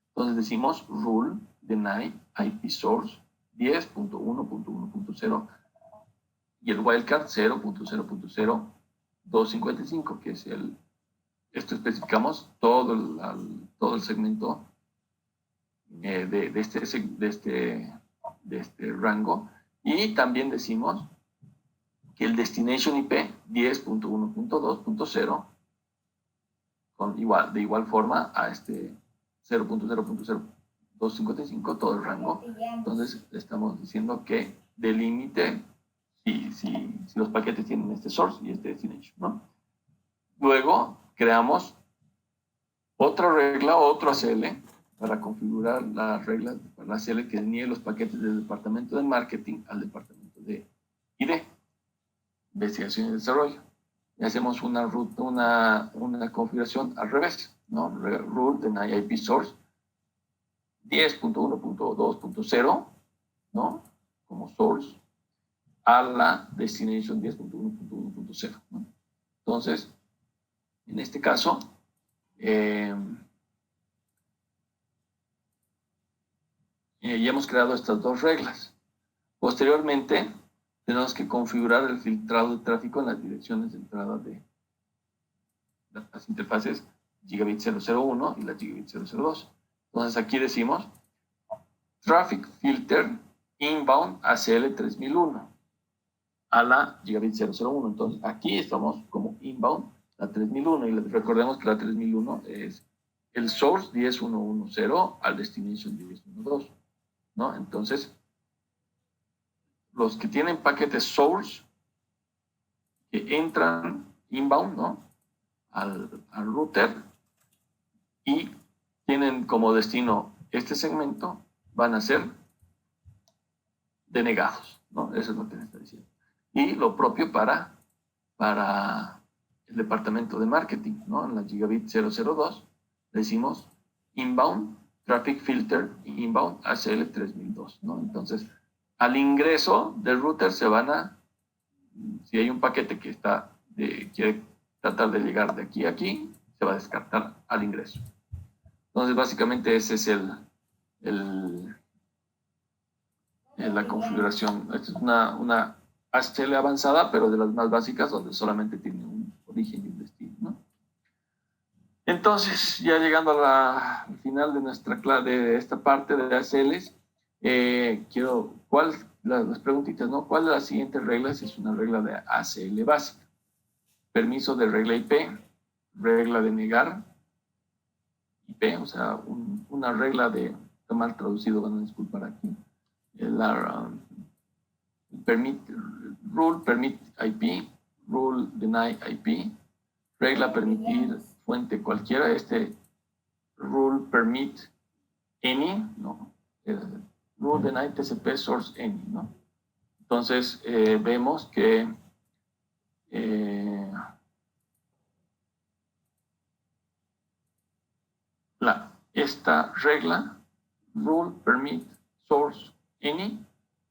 Entonces decimos rule deny IP source 10.1.1.0 y el wildcard 0.0.0255, que es esto especificamos todo el segmento de este rango, y también decimos que el destination IP 10.1.2.0 de igual forma a este 0.0.0255, todo el rango. Entonces estamos diciendo que delimite si los paquetes tienen este source y este destination, ¿no? Luego creamos otra regla, otro ACL, para configurar las reglas para la ACL que deniegue los paquetes del departamento de marketing al departamento de ID, investigación y desarrollo. Y hacemos una configuración al revés, ¿no? Rule deny IP source 10.1.2.0, ¿no? Como source, a la destination 10.1.1.0, ¿no? Entonces, en este caso, ya hemos creado estas dos reglas. Posteriormente, tenemos que configurar el filtrado de tráfico en las direcciones de entrada de las interfaces Gigabit 001 y la Gigabit 002. Entonces aquí decimos Traffic Filter Inbound ACL 3001 a la Gigabit 001. Entonces aquí estamos como Inbound la 3001, y recordemos que la 3001 es el source 10.1.1.0 al destination 10.1.2, ¿no? Entonces, los que tienen paquetes source que entran inbound, ¿no? al router y tienen como destino este segmento, van a ser denegados, ¿no? Eso es lo que me está diciendo. Y lo propio para el departamento de marketing, ¿no? En la Gigabit 002 decimos inbound traffic filter inbound ACL 3002, ¿no? Entonces, al ingreso del router si hay un paquete que quiere tratar de llegar de aquí a aquí, se va a descartar al ingreso. Entonces, básicamente ese es la configuración. Esta es una ACL avanzada, pero de las más básicas, donde solamente tiene un origen y un destino, ¿no? Entonces, ya llegando al final de de esta parte de ACLs, las preguntitas, ¿no? ¿Cuál de las siguientes reglas es una regla de ACL básica? Permiso de regla IP, regla de negar, IP, o sea, una regla de, está mal traducido, van a disculpar aquí, rule permit IP, rule deny IP, regla permitir fuente cualquiera, rule permit any, ¿no? Rule deny TCP source any, ¿no? Entonces, vemos que esta regla, rule permit source any,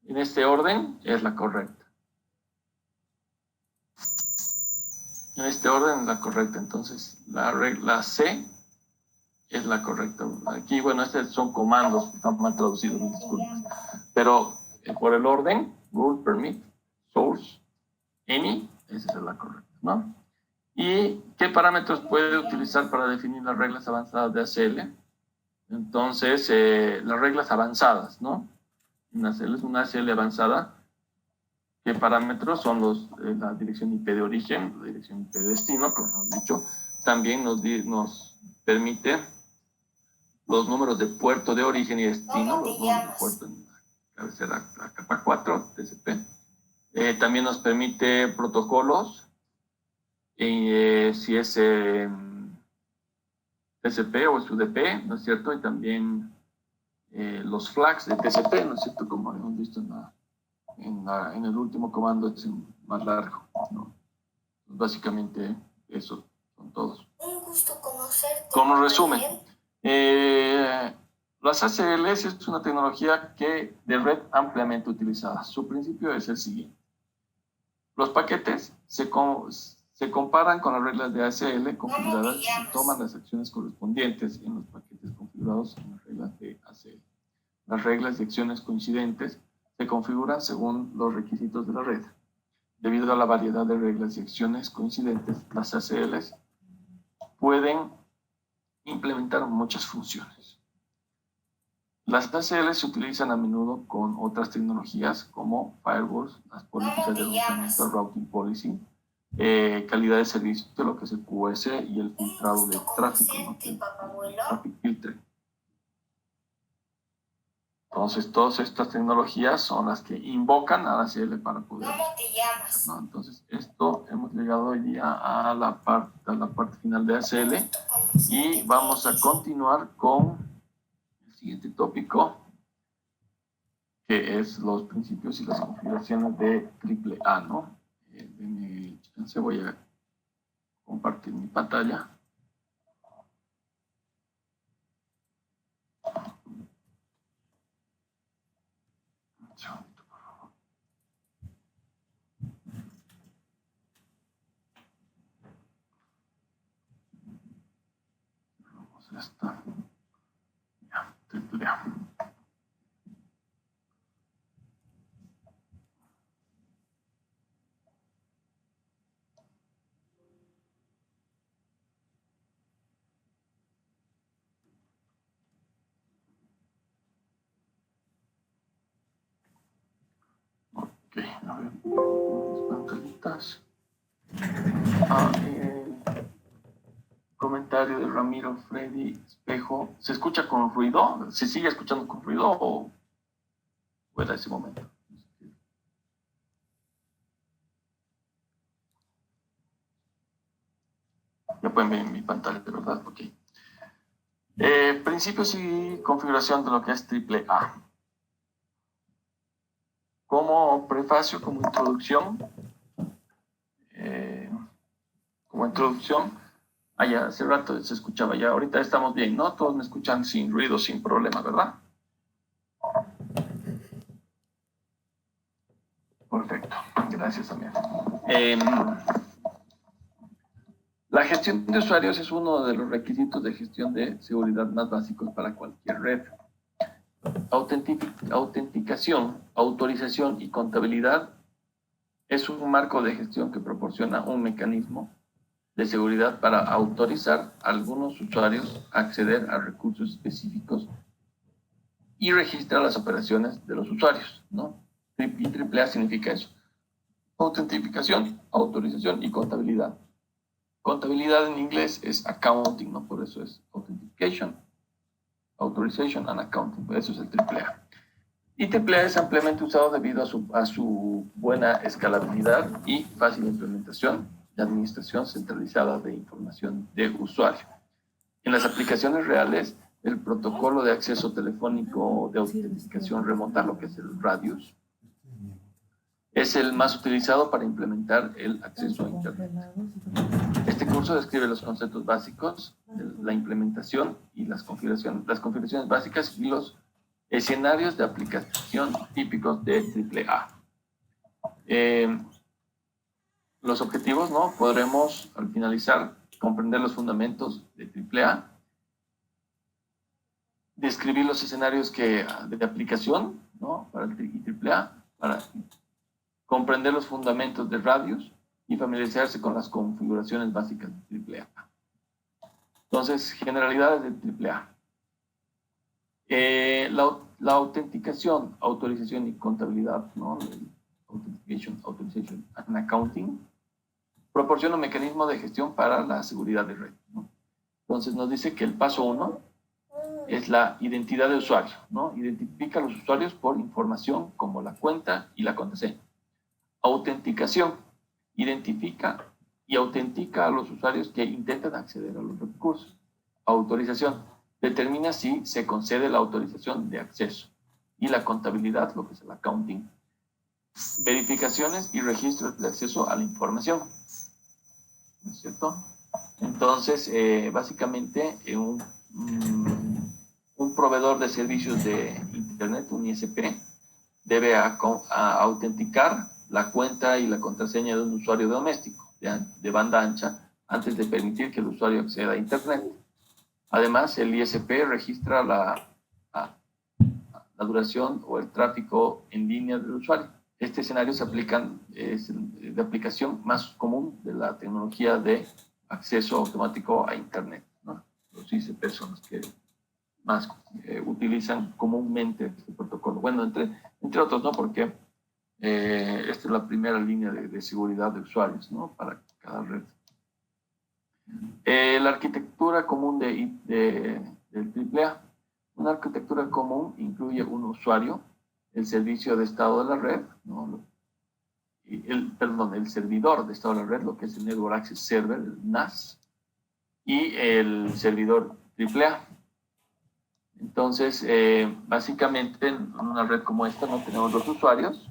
en este orden es la correcta. En este orden es la correcta, entonces la regla C es la correcta. Aquí, bueno, estos son comandos, están mal traducidos, disculpen. Pero por el orden, rule permit source any, esa es la correcta, ¿no? ¿Y qué parámetros puede utilizar para definir las reglas avanzadas de ACL? Entonces, las reglas avanzadas, ¿no? Una ACL es una ACL avanzada. ¿Qué parámetros son la dirección IP de origen, la dirección IP de destino, como hemos dicho? También nos permite los números de puerto de origen y destino, los números de puerto en la cabecera, la capa 4, TCP. También nos permite protocolos, si es TCP o es UDP, ¿no es cierto? Y también los flags de TCP, ¿no es cierto? Como hemos visto en el último comando, es más largo, ¿no? Básicamente, eso son todos. Un gusto conocerte. Como resumen, las ACLs es una tecnología de red ampliamente utilizada. Su principio es el siguiente. Los paquetes se comparan con las reglas de ACL configuradas y se toman las acciones correspondientes en los paquetes configurados en las reglas de ACL. Las reglas y acciones coincidentes se configuran según los requisitos de la red. Debido a la variedad de reglas y acciones coincidentes, las ACLs pueden implementar muchas funciones. Las ACLs se utilizan a menudo con otras tecnologías como firewalls, las políticas de enrutamiento, routing policy, calidad de servicio, lo que es el QoS y el filtrado de tráfico, ¿no? El traffic filtering. Entonces, todas estas tecnologías son las que invocan a la ACL para poder. ¿Cómo te llamas? ¿No? Entonces, hemos llegado hoy día a la parte final de ACL y vamos a continuar con el siguiente tópico, que es los principios y las configuraciones de AAA, ¿no? Denme chance, voy a compartir mi pantalla. Un segundito, por favor. Vamos a esta. Ya, AAA. Ok, a ver, mis pantallitas. El comentario de Ramiro Freddy Espejo. ¿Se escucha con ruido? ¿Se sigue escuchando con ruido o era ese momento? Ya pueden ver en mi pantalla, de verdad, ok. Principios y configuración de lo que es AAA. Como prefacio, como introducción, ya hace rato se escuchaba, ya ahorita estamos bien, ¿no? Todos me escuchan sin ruido, sin problema, ¿verdad? Perfecto, gracias, Amir. La gestión de usuarios es uno de los requisitos de gestión de seguridad más básicos para cualquier red. Autenticación, autorización y contabilidad es un marco de gestión que proporciona un mecanismo de seguridad para autorizar a algunos usuarios a acceder a recursos específicos y registrar las operaciones de los usuarios, ¿no? Y AAA significa eso. Autentificación, autorización y contabilidad. Contabilidad en inglés es accounting, ¿no? Por eso es authentication, authorization and accounting, por eso es el AAA. Y AAA es ampliamente usado debido a su buena escalabilidad y fácil implementación de administración centralizada de información de usuario. En las aplicaciones reales, el protocolo de acceso telefónico de autenticación remota, lo que es el RADIUS, es el más utilizado para implementar el acceso a Internet. Este curso describe los conceptos básicos, la implementación y las configuraciones básicas y los escenarios de aplicación típicos de AAA. Los objetivos, ¿no? Podremos, al finalizar, comprender los fundamentos de AAA, describir los escenarios de aplicación, ¿no? Para el AAA, para comprender los fundamentos de RADIUS y familiarizarse con las configuraciones básicas de AAA. Entonces, generalidades de AAA. La autenticación, autorización y contabilidad, ¿no? Authentication, authorization and accounting, proporciona un mecanismo de gestión para la seguridad de red, ¿no? Entonces nos dice que el paso 1 es la identidad de usuario, ¿no? Identifica a los usuarios por información como la cuenta y la contraseña. Autenticación, identifica y autentica a los usuarios que intentan acceder a los recursos. Autorización, determina si se concede la autorización de acceso. Y la contabilidad, lo que es el accounting, verificaciones y registros de acceso a la información. ¿No es cierto? Entonces, básicamente, un proveedor de servicios de Internet, un ISP, debe autenticar la cuenta y la contraseña de un usuario doméstico de banda ancha antes de permitir que el usuario acceda a Internet. Además, el ISP registra la duración o el tráfico en línea del usuario. Este escenario es de aplicación más común de la tecnología de acceso automático a Internet, ¿no? Los ISP son los que más utilizan comúnmente este protocolo. Bueno, entre otros, ¿no? Porque esta es la primera línea de seguridad de usuarios, ¿no? Para cada red. La arquitectura común del AAA. Una arquitectura común incluye un usuario, el servicio de estado de la red, ¿no? El servidor de estado de la red, lo que es el Network Access Server, el NAS, y el servidor AAA. Entonces, básicamente, en una red como esta, no tenemos dos usuarios,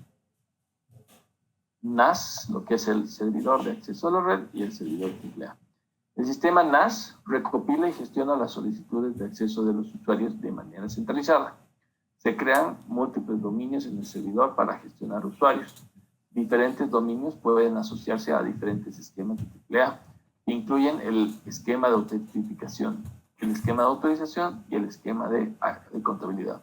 NAS, lo que es el servidor de acceso a la red, y el servidor AAA. El sistema NAS recopila y gestiona las solicitudes de acceso de los usuarios de manera centralizada. Se crean múltiples dominios en el servidor para gestionar usuarios. Diferentes dominios pueden asociarse a diferentes esquemas de AAA, que incluyen el esquema de autentificación, el esquema de autorización y el esquema de contabilidad.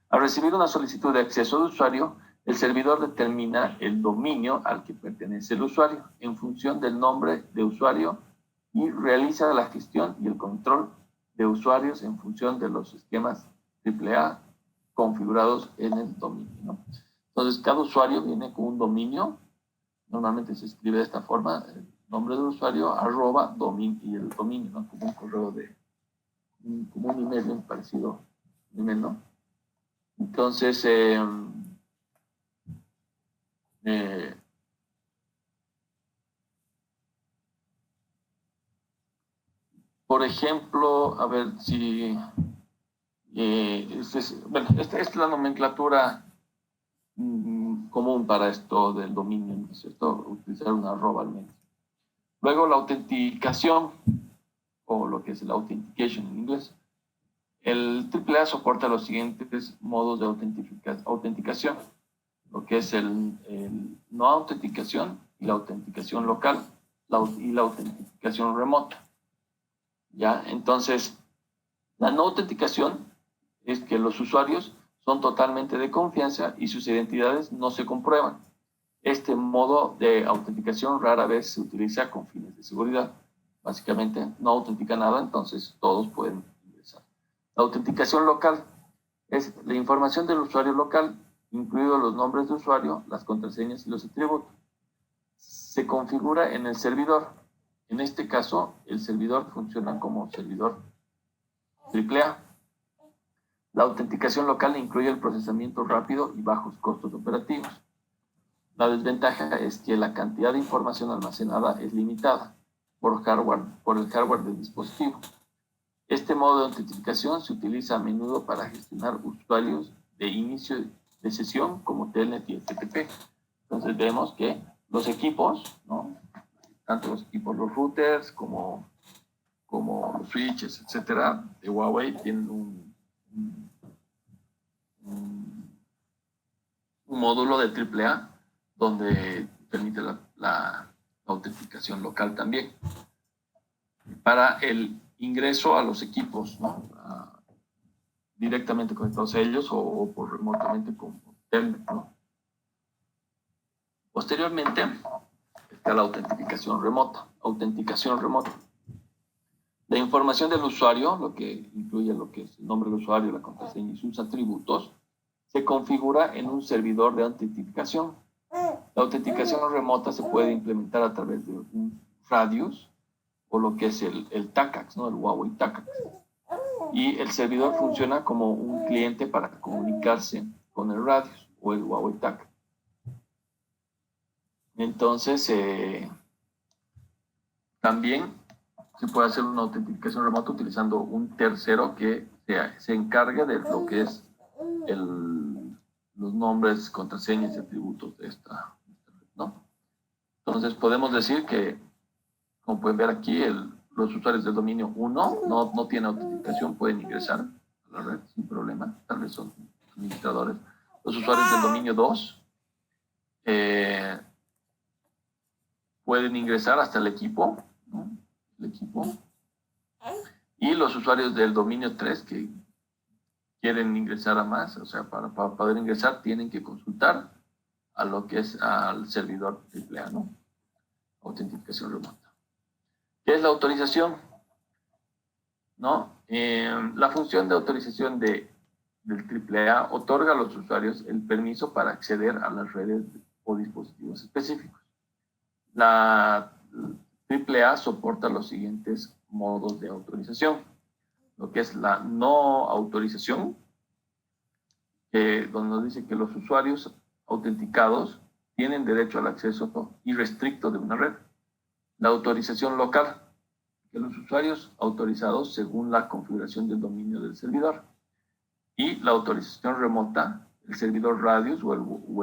Al recibir una solicitud de acceso de usuario, el servidor determina el dominio al que pertenece el usuario en función del nombre de usuario y realiza la gestión y el control de usuarios en función de los esquemas AAA configurados en el dominio, ¿no? Entonces, cada usuario viene con un dominio. Normalmente se escribe de esta forma: el nombre del usuario, @ y el dominio, ¿no? Como un correo como un email, un parecido email, ¿no? Entonces, por ejemplo, a ver si... esta es la nomenclatura común para esto del dominio, ¿no es cierto? Utilizar una @ al menos. Luego, la autenticación, o lo que es el authentication en inglés. El AAA soporta los siguientes modos de autenticación, lo que es el no autenticación y la autenticación local y la autenticación remota. ¿Ya? Entonces, la no autenticación es que los usuarios son totalmente de confianza y sus identidades no se comprueban. Este modo de autenticación rara vez se utiliza con fines de seguridad. Básicamente, no autentica nada, entonces todos pueden ingresar. La autenticación local es la información del usuario local, incluidos los nombres de usuario, las contraseñas y los atributos. Se configura en el servidor En este caso, el servidor funciona como servidor AAA. La autenticación local incluye el procesamiento rápido y bajos costos operativos. La desventaja es que la cantidad de información almacenada es limitada por el hardware del dispositivo. Este modo de autentificación se utiliza a menudo para gestionar usuarios de inicio de sesión como Telnet y FTP. Entonces vemos que los equipos, ¿no? Tanto los equipos, los routers como los switches, etcétera, de Huawei tienen un módulo de AAA donde permite la autenticación local también. Para el ingreso a los equipos, ¿no? Directamente conectados a ellos o por remotamente con Telnet, ¿no? Posteriormente está la autenticación remota. La información del usuario, lo que incluye lo que es el nombre del usuario, la contraseña y sus atributos, se configura en un servidor de autentificación. La autenticación remota se puede implementar a través de un Radius o lo que es el TACAX, ¿no? El Huawei TACAX. Y el servidor funciona como un cliente para comunicarse con el Radius o el Huawei TACAX. Entonces, también se puede hacer una autentificación remota utilizando un tercero que se encargue de lo que es los nombres, contraseñas y atributos de esta red, ¿no? Entonces, podemos decir que, como pueden ver aquí, los usuarios del dominio 1 no tienen autenticación, pueden ingresar a la red sin problema, tal vez son administradores. Los usuarios del dominio 2 pueden ingresar hasta el equipo, ¿no? Y los usuarios del dominio 3 que quieren ingresar a más, o sea, para poder ingresar tienen que consultar a lo que es al servidor AAA, ¿no? Autentificación remota. ¿Qué es la autorización? ¿No? La función de autorización del AAA otorga a los usuarios el permiso para acceder a las redes o dispositivos específicos. La AAA soporta los siguientes modos de autorización. Lo que es la no autorización, donde nos dice que los usuarios autenticados tienen derecho al acceso irrestricto de una red. La autorización local, que los usuarios autorizados según la configuración del dominio del servidor. Y la autorización remota, el servidor Radius o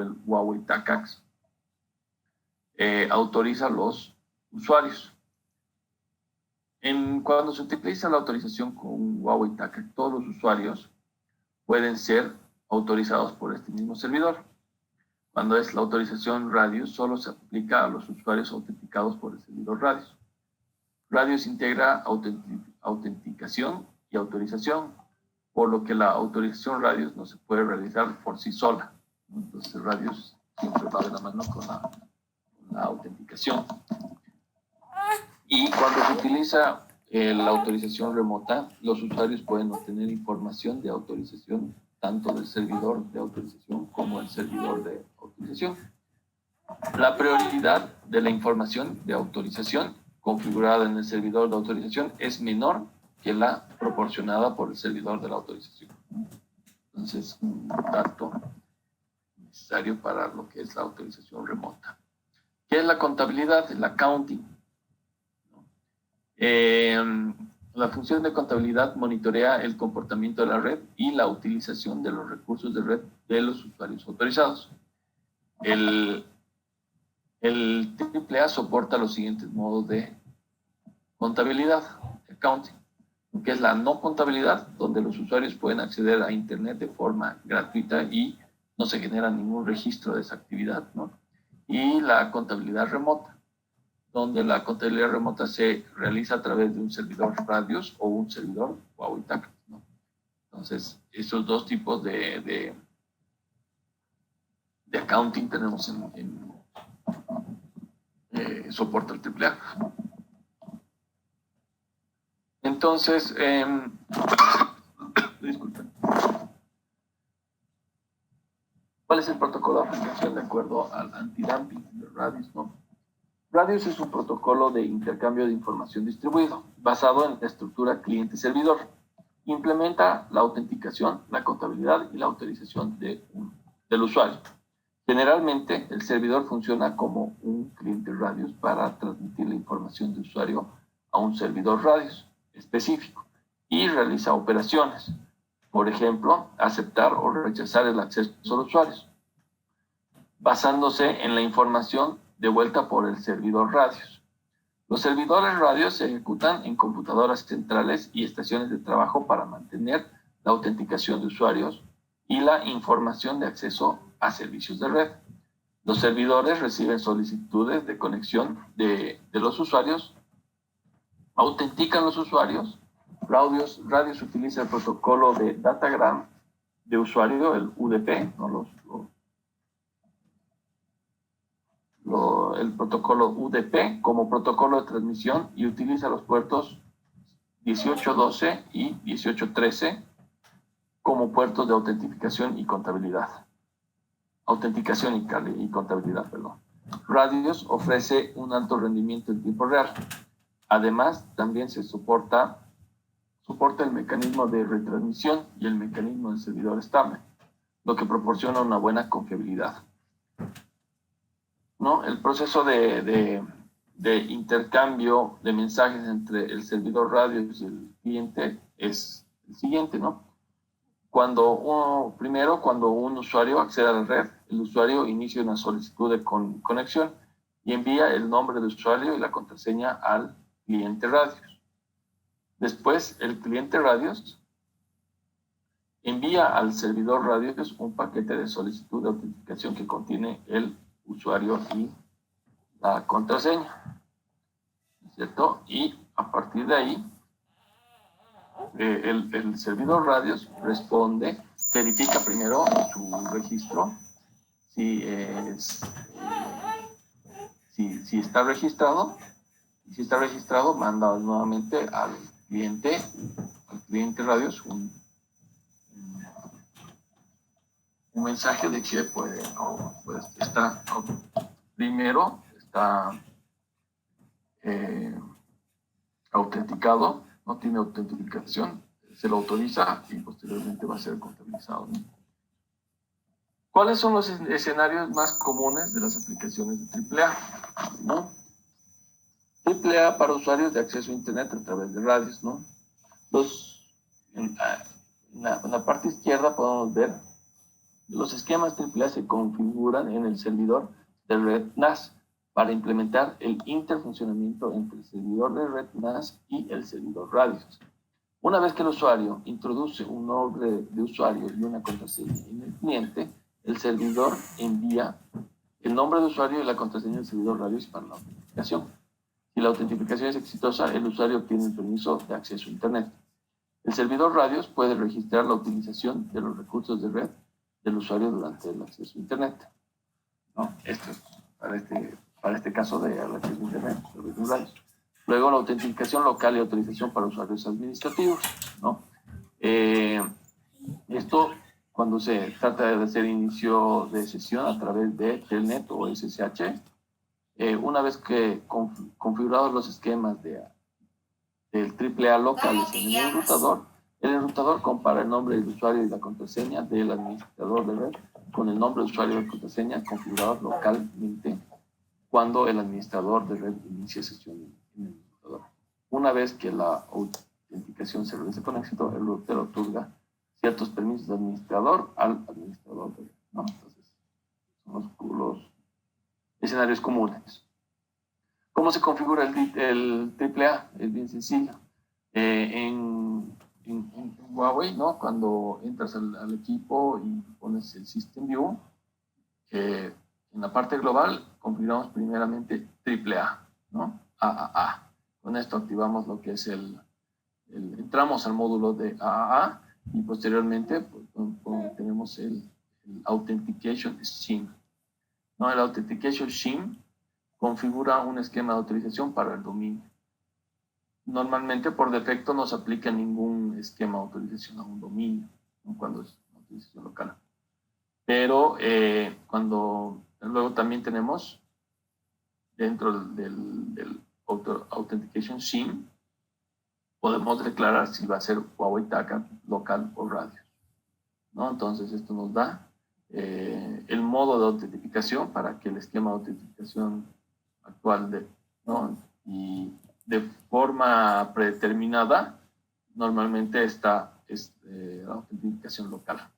el Huawei TACAX autoriza a los usuarios. Cuando se utiliza la autorización con Huawei TACAX, todos los usuarios pueden ser autorizados por este mismo servidor. Cuando es la autorización Radius, solo se aplica a los usuarios autenticados por el servidor Radius. Radius integra autenticación y autorización, por lo que la autorización Radius no se puede realizar por sí sola. Entonces, Radius siempre va de la mano con la autenticación. Y cuando se utiliza la autorización remota, los usuarios pueden obtener información de autorización tanto del servidor de autorización como del servidor de autorización. La prioridad de la información de autorización configurada en el servidor de autorización es menor que la proporcionada por el servidor de la autorización. Entonces, un dato necesario para lo que es la autorización remota. ¿Qué es la contabilidad? El accounting. La función de contabilidad monitorea el comportamiento de la red y la utilización de los recursos de red de los usuarios autorizados. El AAA soporta los siguientes modos de contabilidad, accounting, que es la no contabilidad, donde los usuarios pueden acceder a Internet de forma gratuita y no se genera ningún registro de esa actividad, ¿no? Y la contabilidad remota, donde la contabilidad remota se realiza a través de un servidor Radius o un servidor Huawei TACAX, ¿no? Entonces, esos dos tipos de accounting tenemos soporta el AAA. Entonces, disculpen. ¿Cuál es el protocolo de aplicación de acuerdo al antidumping de Radius, no? Radius es un protocolo de intercambio de información distribuido, basado en la estructura cliente-servidor. Implementa la autenticación, la contabilidad y la autorización del usuario. Generalmente, el servidor funciona como un cliente Radius para transmitir la información de usuario a un servidor Radius específico y realiza operaciones. Por ejemplo, aceptar o rechazar el acceso a los usuarios, basándose en la información devuelta por el servidor Radius. Los servidores Radius se ejecutan en computadoras centrales y estaciones de trabajo para mantener la autenticación de usuarios y la información de acceso a servicios de red. Los servidores reciben solicitudes de conexión de los usuarios, autentican los usuarios. Radius utiliza el protocolo de Datagram de usuario, el UDP, ¿no? El protocolo UDP como protocolo de transmisión y utiliza los puertos 1812 y 1813 como puertos de autentificación y contabilidad. Radius ofrece un alto rendimiento en tiempo real. Además, también se soporta el mecanismo de retransmisión y el mecanismo de servidor estable, lo que proporciona una buena confiabilidad. ¿No? El proceso de intercambio de mensajes entre el servidor Radius y el cliente es el siguiente, ¿no? Cuando un usuario accede a la red, el usuario inicia una solicitud de conexión y envía el nombre del usuario y la contraseña al cliente Radius. Después, el cliente Radius envía al servidor Radius un paquete de solicitud de autenticación que contiene el usuario y la contraseña, ¿cierto? Y a partir de ahí, el servidor Radius responde, verifica primero su registro, si está registrado, y si está registrado, manda nuevamente al cliente Radius un mensaje de que primero está autenticado, no tiene autenticación, se lo autoriza y posteriormente va a ser contabilizado, ¿no? ¿Cuáles son los escenarios más comunes de las aplicaciones de AAA? ¿No? AAA para usuarios de acceso a Internet a través de radios, ¿no? En la parte izquierda podemos ver los esquemas AAA se configuran en el servidor de red NAS para implementar el interfuncionamiento entre el servidor de red NAS y el servidor Radius. Una vez que el usuario introduce un nombre de usuario y una contraseña en el cliente, el servidor envía el nombre de usuario y la contraseña del servidor Radius para la autenticación. Si la autentificación es exitosa, el usuario obtiene el permiso de acceso a Internet. El servidor Radius puede registrar la utilización de los recursos de red del usuario durante el acceso a Internet, ¿no? Esto es para este caso de acceso a Internet, servidor Radius. Luego la autenticación local y autorización para usuarios administrativos, ¿no? Esto cuando se trata de hacer inicio de sesión a través de Telnet o SSH, una vez que configurados los esquemas del AAA locales en el enrutador compara el nombre del usuario y la contraseña del administrador de red con el nombre de usuario y contraseña configurados localmente cuando el administrador de red inicia sesión en el enrutador. Una vez que la autenticación se realiza con éxito, el router otorga ciertos permisos de administrador al administrador de red, ¿no? Entonces, son los escenarios comunes. ¿Cómo se configura el AAA? Es bien sencillo. En Huawei, ¿no? Cuando entras al equipo y pones el System View, en la parte global configuramos primeramente AAA, ¿no? AAA. Con esto activamos lo que es entramos al módulo de AAA y posteriormente pues, tenemos el Authentication Scheme, ¿no? El Authentication Scheme configura un esquema de autorización para el dominio. Normalmente por defecto no se aplica ningún esquema de autorización a un dominio, ¿no? Cuando es una autorización local. Pero luego también tenemos dentro del Authentication SIM, podemos declarar si va a ser Huawei TACAC, local o radio, ¿no? Entonces, esto nos da el modo de autentificación para que el esquema de autentificación actual, ¿no? Y de forma predeterminada, normalmente esta es la autentificación local.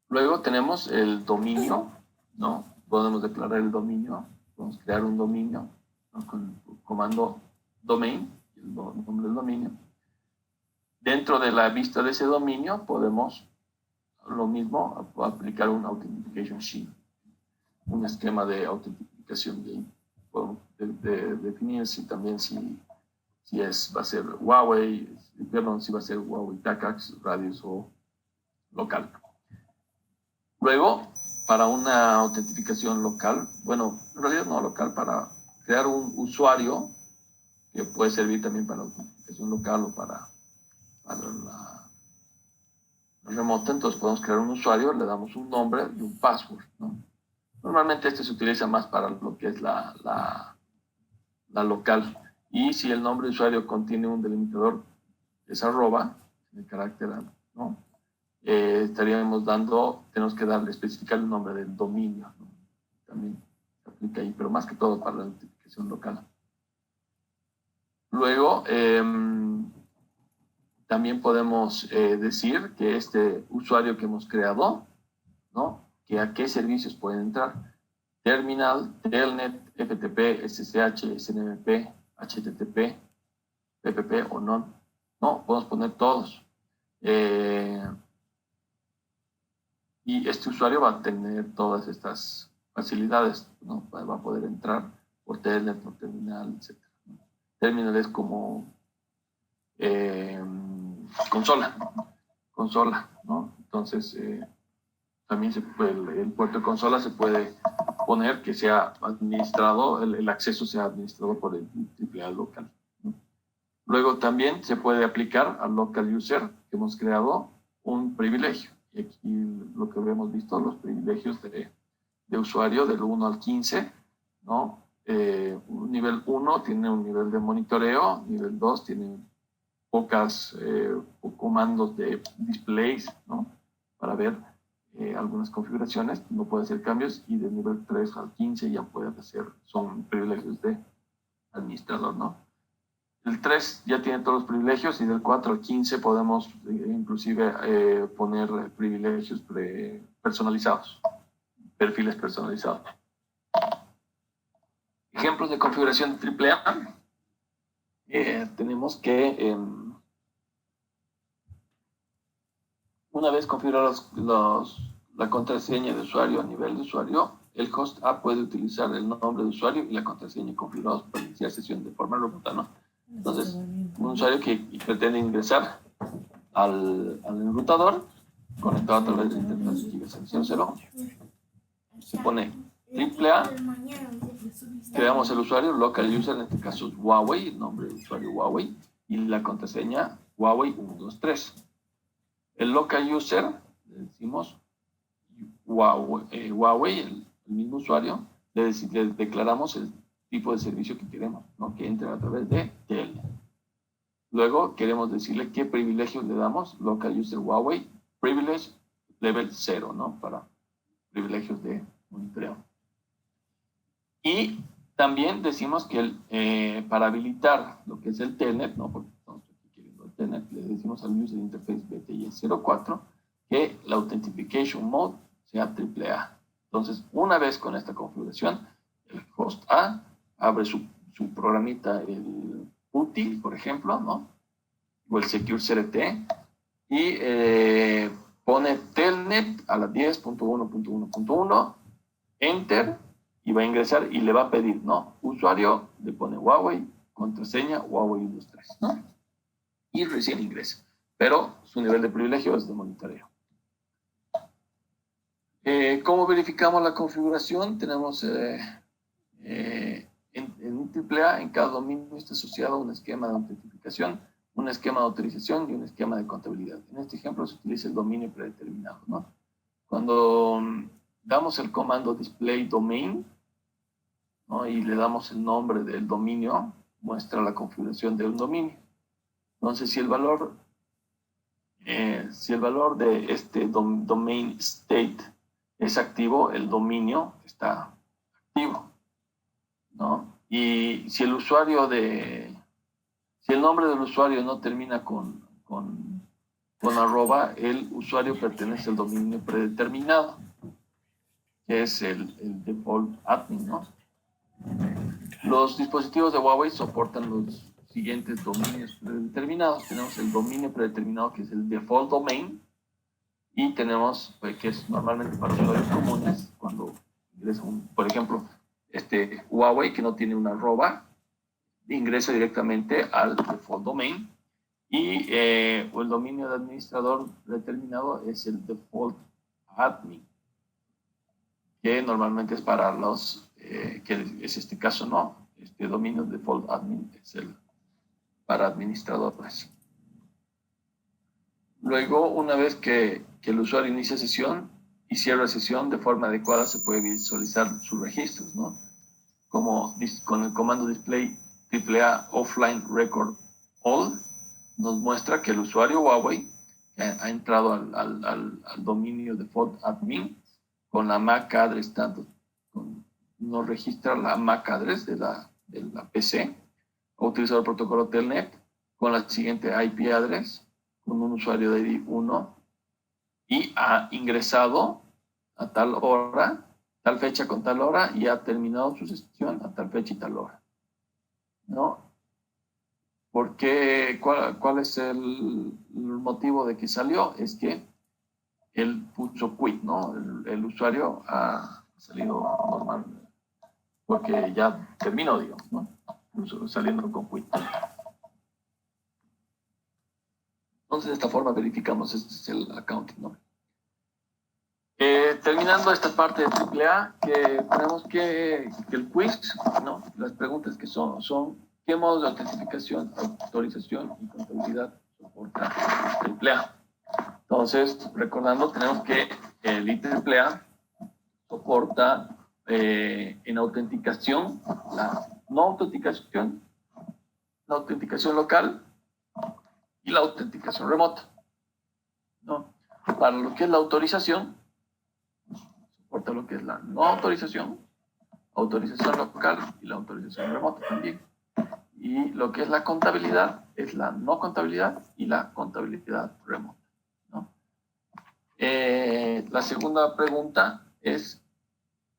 Luego tenemos el dominio, ¿no? Podemos declarar el dominio, podemos crear un dominio, ¿no? Con el comando domain, el nombre del dominio. Dentro de la vista de ese dominio podemos lo mismo aplicar un Authentication SIM, un esquema de autentificación de definir si también va a ser Huawei, perdón, si va a ser Huawei TACAX, radios o local. Luego, para una autentificación local, bueno, en realidad no local, para crear un usuario que puede servir también para la autentificación local o para la remota, entonces podemos crear un usuario, le damos un nombre y un password, ¿no? Normalmente este se utiliza más para lo que es la local. Y si el nombre de usuario contiene un delimitador, es arroba, el carácter, ¿no? Tenemos que especificar el nombre del dominio, ¿no? También se aplica ahí, pero más que todo para la autentificación local. Luego, también podemos decir que este usuario que hemos creado, ¿no? Que a qué servicios pueden entrar. Terminal, Telnet, FTP, SSH, SNMP, HTTP, PPP o NON. No, podemos poner todos. Y este usuario va a tener todas estas facilidades, ¿no? Va a poder entrar por Telnet, por Terminal, etc. Terminal es como consola, ¿no? Entonces, también el puerto de consola se puede poner que sea administrado, el acceso sea administrado por el AAA local, ¿no? Luego también se puede aplicar al local user que hemos creado un privilegio. Y aquí lo que habíamos visto, los privilegios de usuario del 1 al 15, ¿no? Nivel 1 tiene un nivel de monitoreo, nivel 2 tiene pocos comandos de displays, ¿no? Para ver algunas configuraciones, no puede hacer cambios, y del nivel 3 al 15 ya son privilegios de administrador, ¿no? El 3 ya tiene todos los privilegios y del 4 al 15 podemos inclusive poner privilegios personalizados, perfiles personalizados. Ejemplos de configuración de AAA. Tenemos que una vez configurados la contraseña de usuario a nivel de usuario, el host A puede utilizar el nombre de usuario y la contraseña configurados para iniciar sesión de forma remota, ¿no? Entonces, un usuario que pretende ingresar al enrutador, conectado a través de la interfaz Gigasen 00, se pone AAA, creamos el usuario, local user, en este caso es Huawei, el nombre de usuario Huawei, y la contraseña Huawei 123. El local user, le decimos Huawei, el mismo usuario, le declaramos el tipo de servicio que queremos, ¿no? Que entre a través de Telnet. Luego queremos decirle qué privilegios le damos, local user Huawei, privilege level 0, ¿no? Para privilegios de monitoreo. Y también decimos que para habilitar lo que es el Telnet, ¿no? Porque estamos aquí queriendo el Telnet, le decimos al user interface BTI 04 que la authentication mode sea AAA. Entonces, una vez con esta configuración, el host A abre su programita, el PuTTY, por ejemplo, ¿no? O el Secure CRT, y pone Telnet a la 10.1.1.1, Enter, y va a ingresar y le va a pedir, ¿no? Usuario, le pone Huawei, contraseña Huawei 123, ¿no? Y recién ingresa. Pero su nivel de privilegio es de monitoreo. ¿Cómo verificamos la configuración? Tenemos en un AAA, en cada dominio está asociado un esquema de autentificación, un esquema de autorización y un esquema de contabilidad. En este ejemplo se utiliza el dominio predeterminado, ¿no? Cuando damos el comando display domain, ¿no? Y le damos el nombre del dominio, muestra la configuración de un dominio. Entonces, si el valor de este domain state es activo, el dominio está activo, ¿no? Y si el nombre del usuario no termina con arroba, el usuario pertenece al dominio predeterminado, que es el default admin, ¿no? Los dispositivos de Huawei soportan los siguientes dominios predeterminados. Tenemos el dominio predeterminado, que es el default domain, y tenemos, que es normalmente para usuarios comunes, cuando ingresa por ejemplo, Huawei, que no tiene una arroba, ingresa directamente al default domain, y el dominio de administrador determinado es el default admin, que normalmente es para los, que es este caso, no, este dominio default admin es el para administradores. Luego, una vez que el usuario inicia sesión y cierra sesión, de forma adecuada se puede visualizar sus registros, ¿no? Como con el comando display AAA offline record all, nos muestra que el usuario Huawei ha entrado al dominio default admin con la MAC address, tanto nos registra la MAC address de la PC, ha utilizado el protocolo Telnet con la siguiente IP address, con un usuario de ID 1, y ha ingresado a tal hora, tal fecha con tal hora, y ha terminado su sesión a tal fecha y tal hora, ¿no? ¿Por qué? ¿Cuál es el motivo de que salió? Es que él puso quit, ¿no? El usuario ha salido normal, porque ya terminó, digamos, ¿no? Saliendo con quit. Entonces, de esta forma verificamos, este es el accounting, ¿no? Terminando esta parte de AAA, que tenemos que el quiz, ¿no? Las preguntas que son ¿qué modos de autentificación, autorización y contabilidad soporta AAA? Entonces, recordando, tenemos que el IEEE soporta en autenticación, la autenticación local y la autenticación remota, ¿no? Para lo que es la autorización, soporta lo que es la no autorización local y la autorización remota también. Y lo que es la contabilidad es la no contabilidad y la contabilidad remota, ¿no? La segunda pregunta es,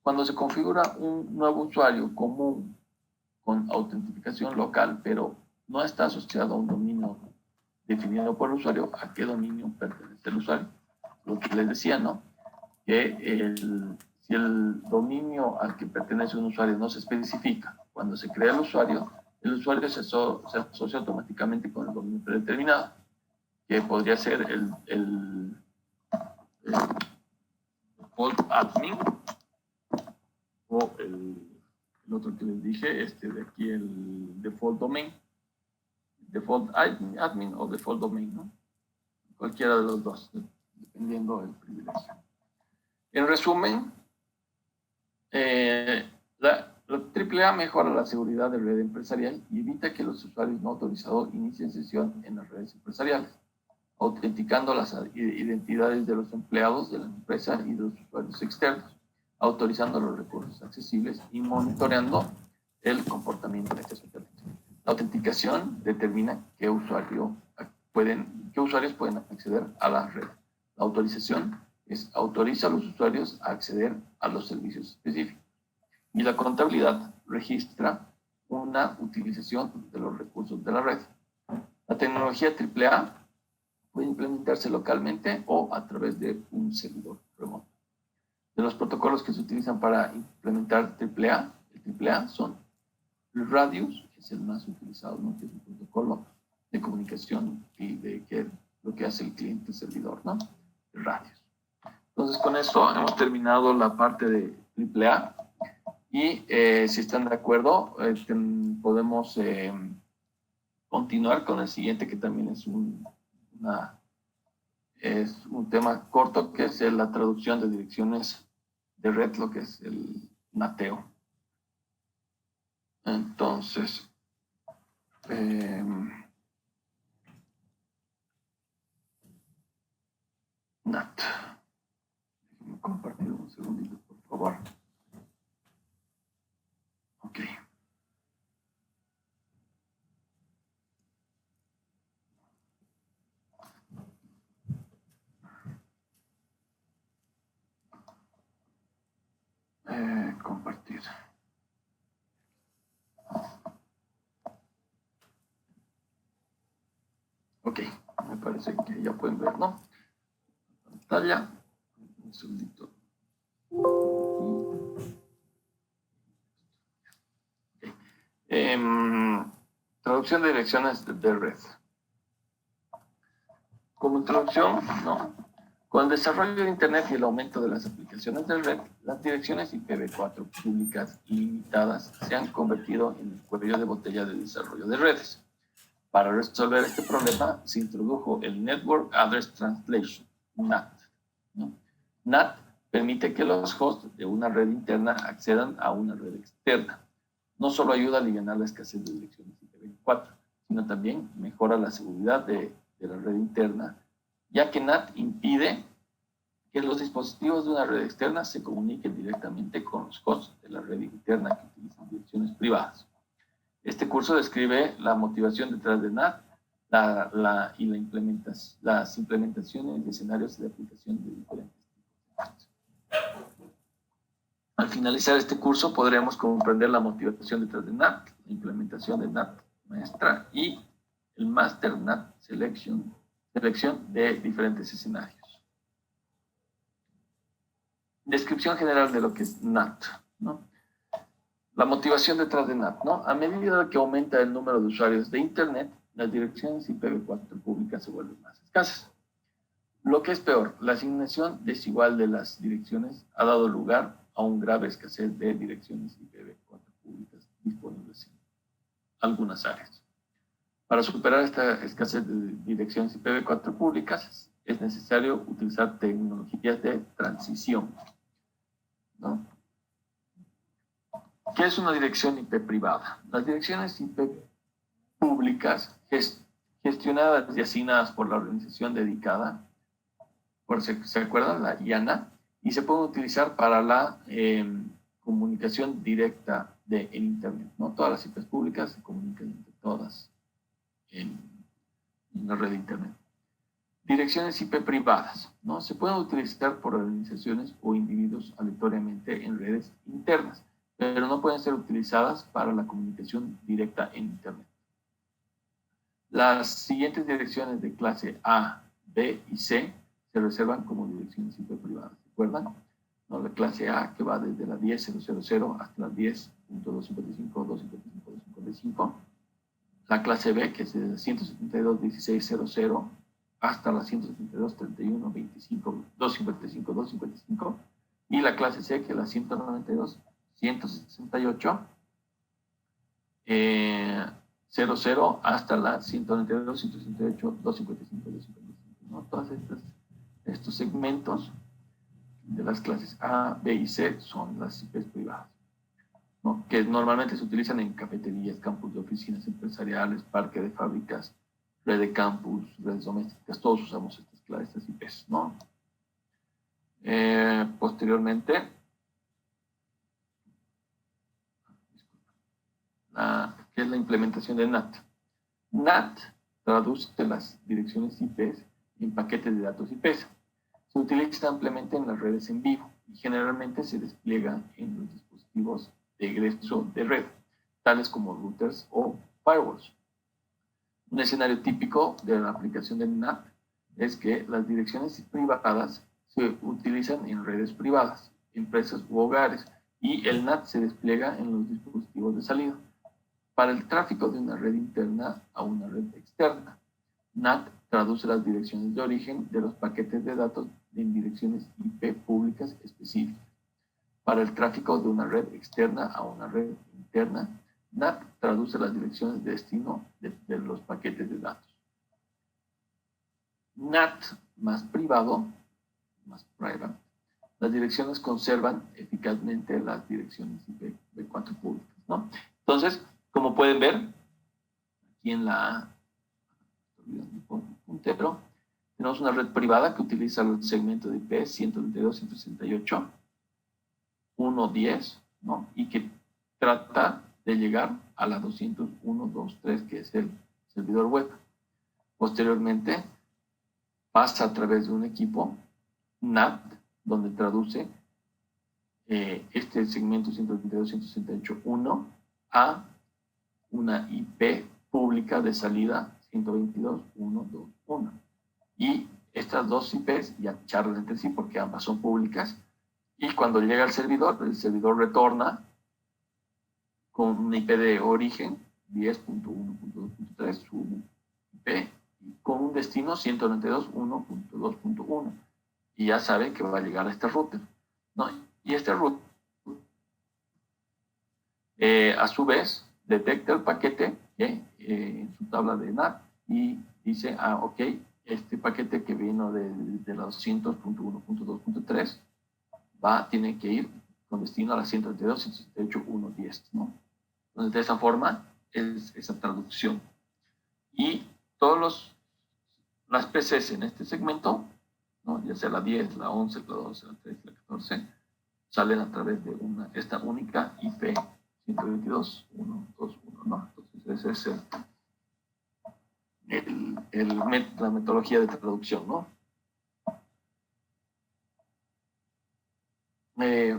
cuando se configura un nuevo usuario común con autentificación local, pero no está asociado a un dominio definido por el usuario, ¿a qué dominio pertenece el usuario? Lo que les decía, ¿no? Que si el dominio al que pertenece un usuario no se especifica cuando se crea el usuario se asocia automáticamente con el dominio predeterminado, que podría ser el default admin o el otro que les dije, de aquí, el default domain, default admin o default domain, ¿no? Cualquiera de los dos, dependiendo del privilegio. En resumen, la AAA mejora la seguridad de red empresarial y evita que los usuarios no autorizados inicien sesión en las redes empresariales, autenticando las identidades de los empleados de la empresa y de los usuarios externos, autorizando los recursos accesibles y monitoreando el comportamiento de acceso a Internet. La autenticación determina qué usuarios pueden acceder a la red. La autorización autoriza a los usuarios a acceder a los servicios específicos. Y la contabilidad registra una utilización de los recursos de la red. La tecnología AAA puede implementarse localmente o a través de un servidor remoto. De los protocolos que se utilizan para implementar AAA, el AAA son el Radius, que es el más utilizado, ¿no? Que es un protocolo de comunicación y lo que hace el cliente-servidor, ¿no? El Radius. Entonces, con eso hemos terminado la parte de AAA. Y si están de acuerdo, podemos continuar con el siguiente, que también es un tema corto, que es la traducción de direcciones de red, lo que es el NATEO. Entonces, NAT. Déjenme compartir un segundito, por favor. Ok. Compartir. Ok, me parece que ya pueden ver, ¿no? Pantalla. Un segundito. Okay. Traducción de direcciones de red. Como introducción, ¿no? Con el desarrollo de Internet y el aumento de las aplicaciones de red, las direcciones IPv4 públicas limitadas se han convertido en el cuello de botella del desarrollo de redes. Para resolver este problema, se introdujo el Network Address Translation, NAT, ¿no? NAT permite que los hosts de una red interna accedan a una red externa. No solo ayuda a aliviar la escasez de direcciones IPv4, sino también mejora la seguridad de la red interna, ya que NAT impide que los dispositivos de una red externa se comuniquen directamente con los hosts de la red interna que utilizan direcciones privadas. Este curso describe la motivación detrás de NAT y las implementaciones de escenarios de aplicación de diferentes tipos. Al finalizar este curso podremos comprender la motivación detrás de NAT, la implementación de NAT maestra y el Master NAT selección de diferentes escenarios. Descripción general de lo que es NAT, ¿no? La motivación detrás de NAT, ¿no? A medida que aumenta el número de usuarios de Internet, las direcciones IPv4 públicas se vuelven más escasas. Lo que es peor, la asignación desigual de las direcciones ha dado lugar a una grave escasez de direcciones IPv4 públicas disponibles en algunas áreas. Para superar esta escasez de direcciones IPv4 públicas, es necesario utilizar tecnologías de transición, ¿no? ¿Qué es una dirección IP privada? Las direcciones IP públicas gestionadas y asignadas por la organización dedicada, ¿se acuerdan? La IANA, y se pueden utilizar para la comunicación directa en Internet, ¿no? Todas las IPs públicas se comunican entre todas en la red de Internet. Direcciones IP privadas, ¿no? Se pueden utilizar por organizaciones o individuos aleatoriamente en redes internas, pero no pueden ser utilizadas para la comunicación directa en Internet. Las siguientes direcciones de clase A, B y C se reservan como direcciones IP privadas. ¿Recuerdan? ¿No? La clase A, que va desde la 10.000 hasta la 10.255.255.255. La clase B, que es desde la 172.16.00 hasta la 172.31.25.255.255. Y la clase C, que es la 192.168 00 hasta la 192.168.255.255, ¿no? Todos estos segmentos de las clases A, B y C son las IPs privadas, ¿no? Que normalmente se utilizan en cafeterías, campus de oficinas empresariales, parque de fábricas, red de campus, redes domésticas. Todos usamos estas IPs, ¿no? Posteriormente, ¿qué es la implementación de NAT? NAT traduce las direcciones IPs en paquetes de datos IPs. Se utiliza ampliamente en las redes en vivo y generalmente se despliega en los dispositivos de egreso de red, tales como routers o firewalls. Un escenario típico de la aplicación de NAT es que las direcciones privadas se utilizan en redes privadas, empresas u hogares, y el NAT se despliega en los dispositivos de salida. Para el tráfico de una red interna a una red externa, NAT traduce las direcciones de origen de los paquetes de datos en direcciones IP públicas específicas. Para el tráfico de una red externa a una red interna, NAT traduce las direcciones de destino de los paquetes de datos. NAT más privado, más private, las direcciones conservan eficazmente las direcciones IPv4 públicas, ¿no? Entonces, como pueden ver, aquí en la puntero, tenemos una red privada que utiliza el segmento de IP 192.168.1.10, ¿no? Y que trata de llegar a la 201.2.3, que es el servidor web. Posteriormente, pasa a través de un equipo NAT, donde traduce este segmento 192.168.1 a una IP pública de salida 122.1.2.1. Y estas dos IPs ya charlan entre sí porque ambas son públicas. Y cuando llega al servidor, el servidor retorna con una IP de origen 10.1.2.3, su IP, con un destino 192.1.2.1. Y ya sabe que va a llegar a este router, ¿no? Y este router, a su vez, detecta el paquete en su tabla de NAT y dice, ok, este paquete que vino de la 200.1.2.3 tiene que ir con destino a la 192.168.1.10, ¿no? Entonces, de esa forma es esa traducción. Y todas las PCs en este segmento, ¿no? Ya sea la 10, la 11, la 12, la 13, la 14, salen a través de esta única IP 122.1.2.1, ¿no? Entonces, esa es la metodología de traducción, ¿no? ¿Qué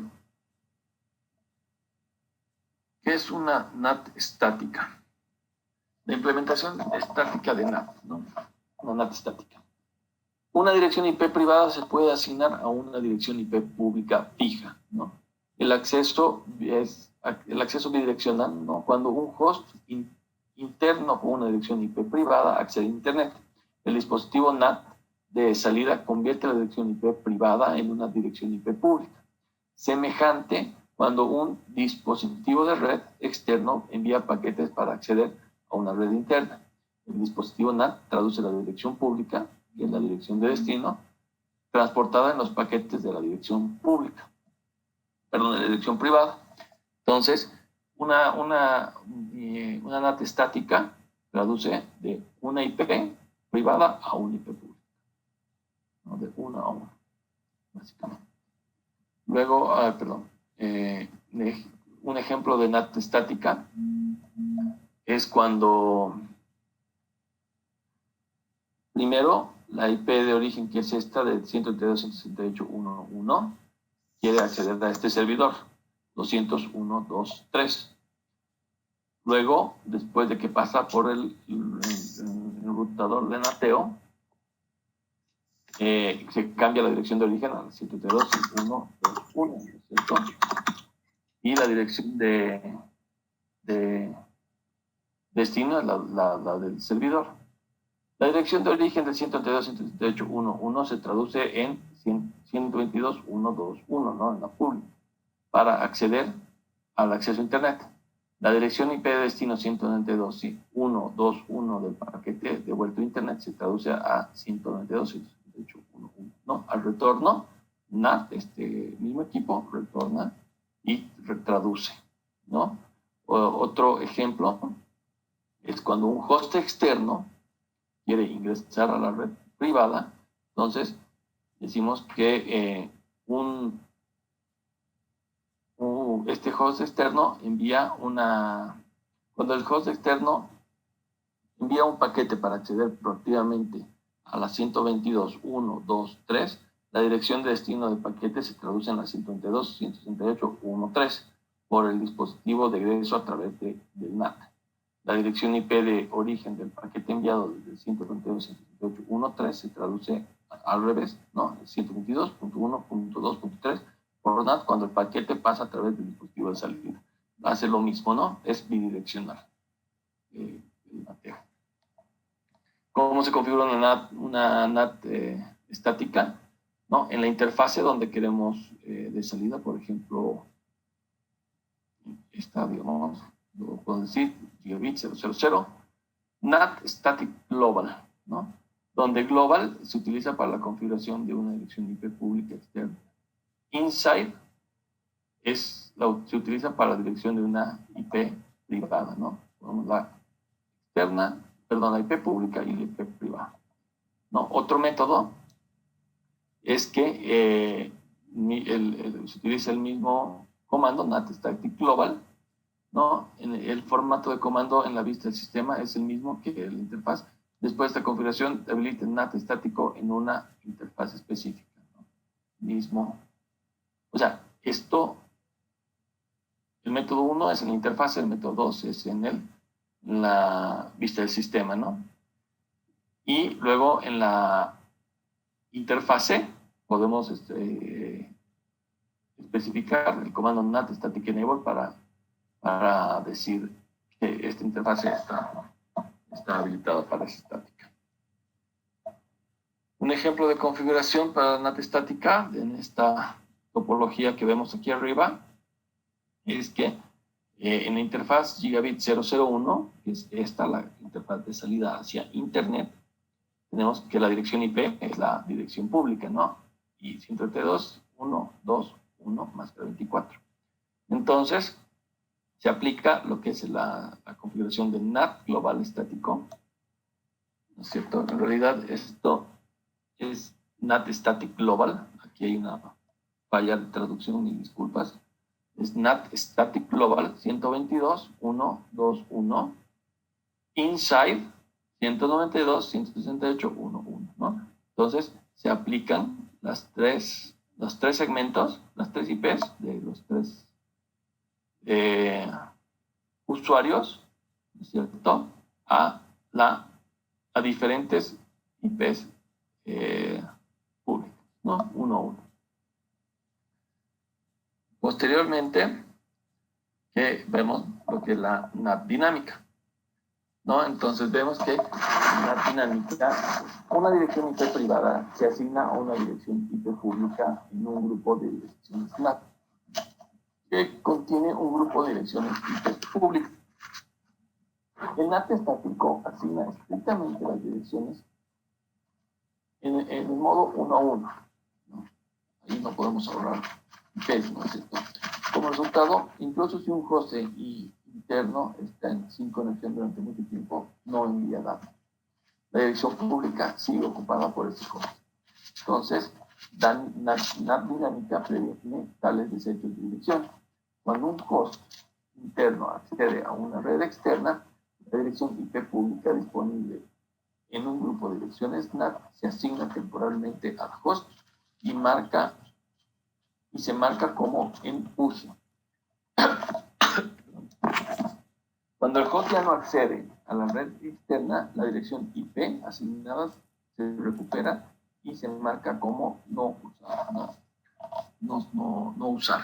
es una NAT estática? La implementación estática de NAT, ¿no? Una NAT estática. Una dirección IP privada se puede asignar a una dirección IP pública fija, ¿no? El acceso bidireccional, ¿no? Cuando un host interno con una dirección IP privada accede a Internet. El dispositivo NAT de salida convierte la dirección IP privada en una dirección IP pública. Semejante cuando un dispositivo de red externo envía paquetes para acceder a una red interna. El dispositivo NAT traduce la dirección pública, que es la dirección de destino, transportada en los paquetes de la dirección pública, de la dirección privada. Entonces, una NAT estática traduce de una IP privada a una IP pública, ¿no? De una a una, básicamente. Luego, un ejemplo de NAT estática es cuando primero la IP de origen, que es esta de 132.168.1.1, quiere acceder a este servidor 201.2.3. Luego, después de que pasa por el enrutador de NATeo, se cambia la dirección de origen a 132.1.2.1, ¿cierto? Y la dirección de destino es la del servidor. La dirección de origen de 132.168.1.1 se traduce en 122.1.2.1, ¿no? En la pública, para acceder al acceso a Internet. La dirección IP de destino 192.1.2.1 del paquete devuelto a Internet se traduce a 192.168.1.1, ¿no? Al retorno, NAT, este mismo equipo, retorna y retraduce, ¿no? Otro ejemplo es cuando un host externo quiere ingresar a la red privada. Entonces, decimos que este host externo envía cuando el host externo envía un paquete para acceder proactivamente a la 122.1.2.3, la dirección de destino del paquete se traduce en la 122.168.1.3 por el dispositivo de egreso a través del NAT. La dirección IP de origen del paquete enviado desde el 122.168.1.3 se traduce al revés, ¿no? 122.1.2.3 por NAT cuando el paquete pasa a través del dispositivo de salida. Hace lo mismo, ¿no? Es bidireccional. ¿Cómo se configura una NAT estática? ¿No? En la interfase donde queremos de salida, por ejemplo, esta, digamos, lo puedo decir, gigabit 000, NAT Static Global, ¿no? Donde global se utiliza para la configuración de una dirección IP pública externa. Inside se utiliza para la dirección de una IP privada, ¿no? Ponemos la externa, perdón, la IP pública y la IP privada, ¿no? Otro método es que se utiliza el mismo comando, NAT Static Global, ¿no? El formato de comando en la vista del sistema es el mismo que la interfaz. Después de esta configuración, habilita el NAT estático en una interfaz específica, ¿no? Mismo. O sea, esto, el método 1 es en la interfaz, el método 2 es en la vista del sistema, ¿no? Y luego en la interfase podemos especificar el comando NAT Static Enable para decir que esta interfase está habilitada para esa estática. Un ejemplo de configuración para NAT estática en esta topología que vemos aquí arriba es que en la interfaz Gigabit 001, que es esta, la interfaz de salida hacia Internet, tenemos que la dirección IP es la dirección pública, ¿no? Y 132.1.2.1 más 24. Entonces, se aplica lo que es la configuración de NAT global estático, ¿no es cierto? En realidad esto es NAT static global. Aquí hay una falla de traducción y disculpas. Es NAT static global 122.1.2.1 inside 192.168.1.1, ¿no? Entonces se aplican los tres segmentos, las tres IPs de los tres usuarios, ¿no es cierto?, a diferentes IPs públicas, ¿no? Uno a uno. Posteriormente, vemos lo que es la NAT dinámica, ¿no? Entonces vemos que NAT dinámica, una dirección IP privada se asigna a una dirección IP pública en un grupo de direcciones NAT, que contiene un grupo de direcciones IP públicas. El NAT estático asigna estrictamente las direcciones en el modo 1 a 1, ¿no? Ahí no podemos ahorrar IPs, ¿no es cierto? Como resultado, incluso si un host interno está sin conexión durante mucho tiempo, no envía datos. La dirección pública sigue ocupada por ese host. Entonces, NAT dinámica previene tales desechos de dirección. Cuando un host interno accede a una red externa, la dirección IP pública disponible en un grupo de direcciones NAT se asigna temporalmente al host y se marca como en uso. Cuando el host ya no accede a la red externa, la dirección IP asignada se recupera y se marca como no usar.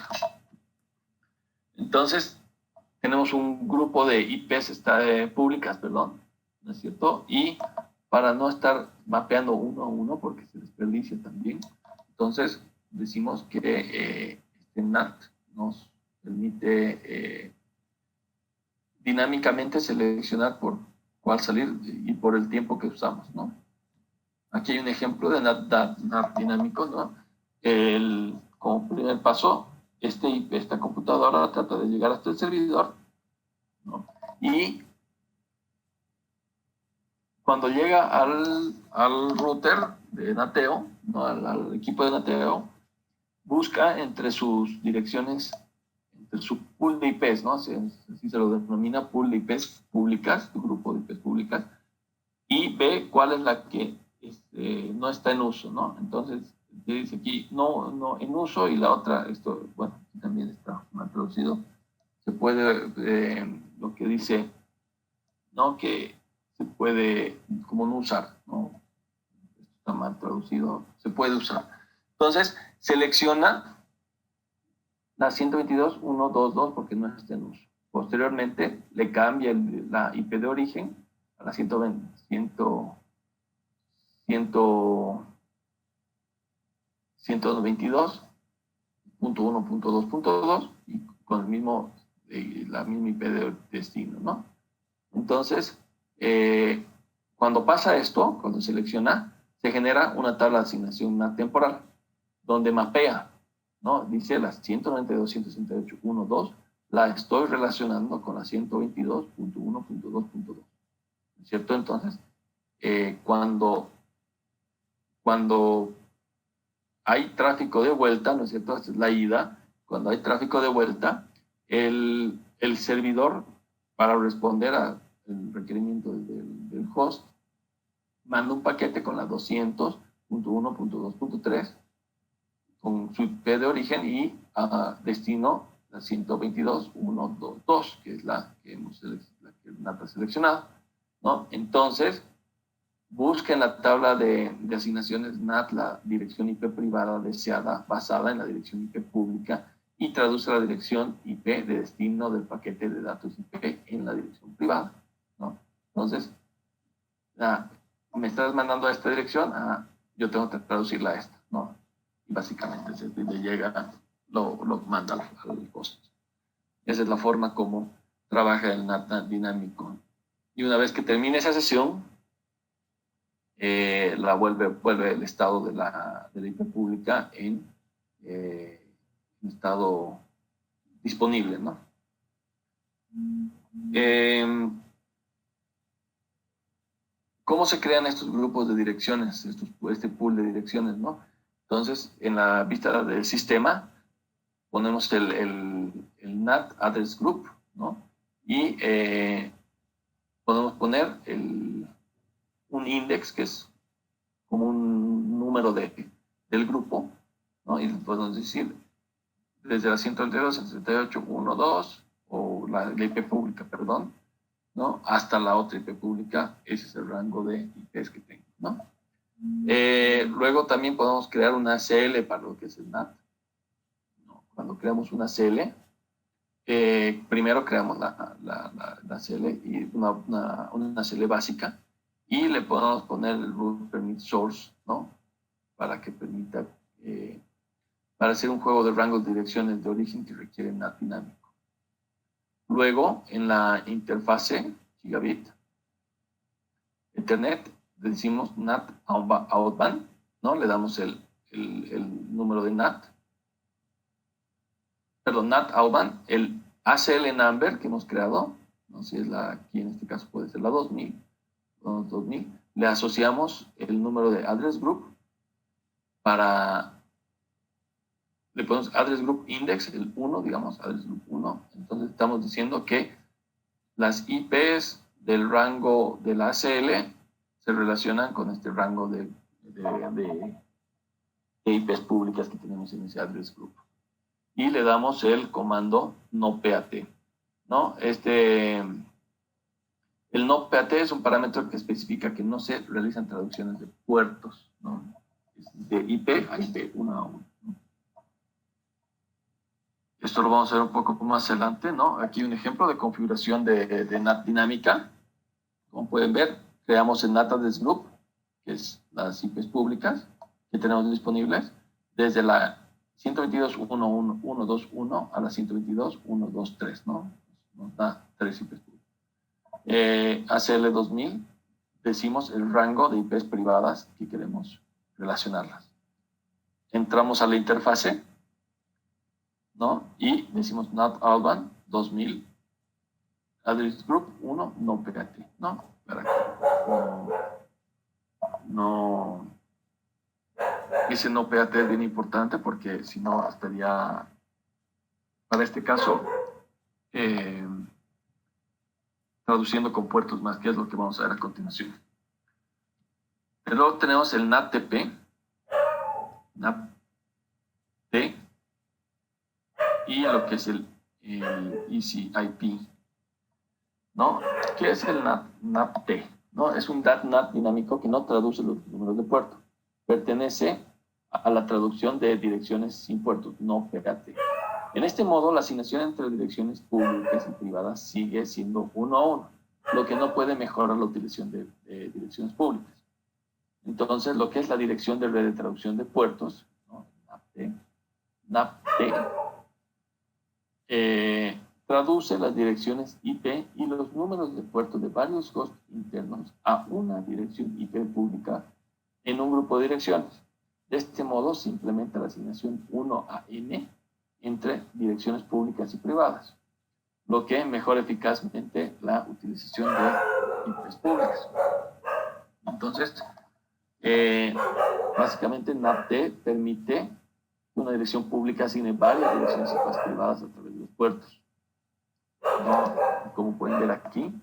Entonces, tenemos un grupo de IPs públicas, ¿no es cierto? Y para no estar mapeando uno a uno, porque se desperdicia también, entonces decimos que este NAT nos permite dinámicamente seleccionar por cuál salir y por el tiempo que usamos, ¿no? Aquí hay un ejemplo de NAT dinámico, ¿no? Como primer paso, esta computadora trata de llegar hasta el servidor, ¿no? Y cuando llega al router de NATEO, ¿no? al equipo de NATEO, busca entre sus direcciones, entre su pool de IPs, ¿no? Así se lo denomina pool de IPs públicas, tu grupo de IPs públicas, y ve cuál es la que no está en uso, ¿no? Entonces, te dice aquí, no en uso, y la otra, esto, bueno, también está mal traducido. Se puede, lo que dice, ¿no? Que se puede, como no usar, ¿no? Esto está mal traducido, se puede usar. Entonces, selecciona la 122.1.2.2 porque no está en uso. Posteriormente, le cambia la IP de origen a la 122.1.2.2 y con la misma IP de destino, ¿no? Entonces, cuando pasa esto, cuando selecciona, se genera una tabla de asignación NAT temporal, donde mapea, ¿no? Dice las 192.168.1.2 la estoy relacionando con la 122.1.2.2, ¿no es cierto? Entonces, cuando hay tráfico de vuelta, ¿no es cierto? Esta es la ida. Cuando hay tráfico de vuelta, el servidor, para responder al requerimiento del host, manda un paquete con la 200.1.2.3 con su IP de origen y a destino la 122.1.2.2, que es la que NAT ha seleccionado, ¿no? Entonces, busca en la tabla de asignaciones NAT la dirección IP privada deseada basada en la dirección IP pública y traduce la dirección IP de destino del paquete de datos IP en la dirección privada, ¿no? Entonces, me estás mandando a esta dirección, yo tengo que traducirla a esta, ¿no? Y básicamente le llega, lo manda al host. Esa es la forma como trabaja el NAT dinámico. Y una vez que termine esa sesión, vuelve el estado de la IP pública en estado disponible, ¿no? ¿Cómo se crean estos grupos de direcciones, este pool de direcciones, ¿no? Entonces, en la vista del sistema, ponemos el NAT Address Group, ¿no? Y podemos poner un index, que es como un número del grupo, ¿no? Y podemos decir desde la 132, 138, 1, 2, o la IP pública, perdón, ¿no? Hasta la otra IP pública. Ese es el rango de IPs que tengo, ¿no? Luego también podemos crear una CL para lo que es el NAT, ¿no? Cuando creamos una CL, primero creamos la CL, y una CL básica, y le podemos poner el root permit source, ¿no? Para que permita, para hacer un juego de rangos de direcciones de origen que requiere NAT dinámico. Luego, en la interfase gigabit Ethernet, le decimos NAT outbound, ¿no? Le damos el número de NAT. Perdón, NAT outbound, el ACL number que hemos creado, no sé si es aquí en este caso puede ser la 2000, le asociamos el número de address group le ponemos address group index, el 1, digamos, address group 1. Entonces estamos diciendo que las IPs del rango de la ACL se relacionan con este rango de IPs públicas que tenemos en ese address group. Y le damos el comando nopat, ¿no? El nopat es un parámetro que especifica que no se realizan traducciones de puertos, ¿no? De IP a IP, uno a uno. Esto lo vamos a ver un poco más adelante, ¿no? Aquí un ejemplo de configuración de NAT dinámica. Como pueden ver, creamos el NAT Address Group, que es las IPs públicas que tenemos disponibles, desde la 122.1.1.2.1 a la 122.1.2.3, ¿no? Nos da 3 IPs públicas. ACL 2000, decimos el rango de IPs privadas que queremos relacionarlas. Entramos a la interfase, ¿no? Y decimos NAT outbound 2000 address group 1 no pegate, ¿no? Para que no ese no pegate es bien importante, porque si no estaría, para este caso, traduciendo con puertos más, que es lo que vamos a ver a continuación. Luego tenemos el NAT-TP, NAT-T, y lo que es el ECIP, ¿no? ¿Qué es el NAT-T? ¿No? Es un NAT dinámico que no traduce los números de puerto. Pertenece a la traducción de direcciones sin puertos, no PAT. En este modo, la asignación entre direcciones públicas y privadas sigue siendo 1 a 1, lo que no puede mejorar la utilización de direcciones públicas. Entonces, lo que es la dirección de red de traducción de puertos, ¿no? NAT-T, traduce las direcciones IP y los números de puertos de varios hosts internos a una dirección IP pública en un grupo de direcciones. De este modo se implementa la asignación 1 a n entre direcciones públicas y privadas. lo que mejora eficazmente la utilización de IPs públicas. Entonces, básicamente NAPT permite que una dirección pública asigne varias direcciones IPs privadas a través de los puertos. ¿No? Como pueden ver aquí,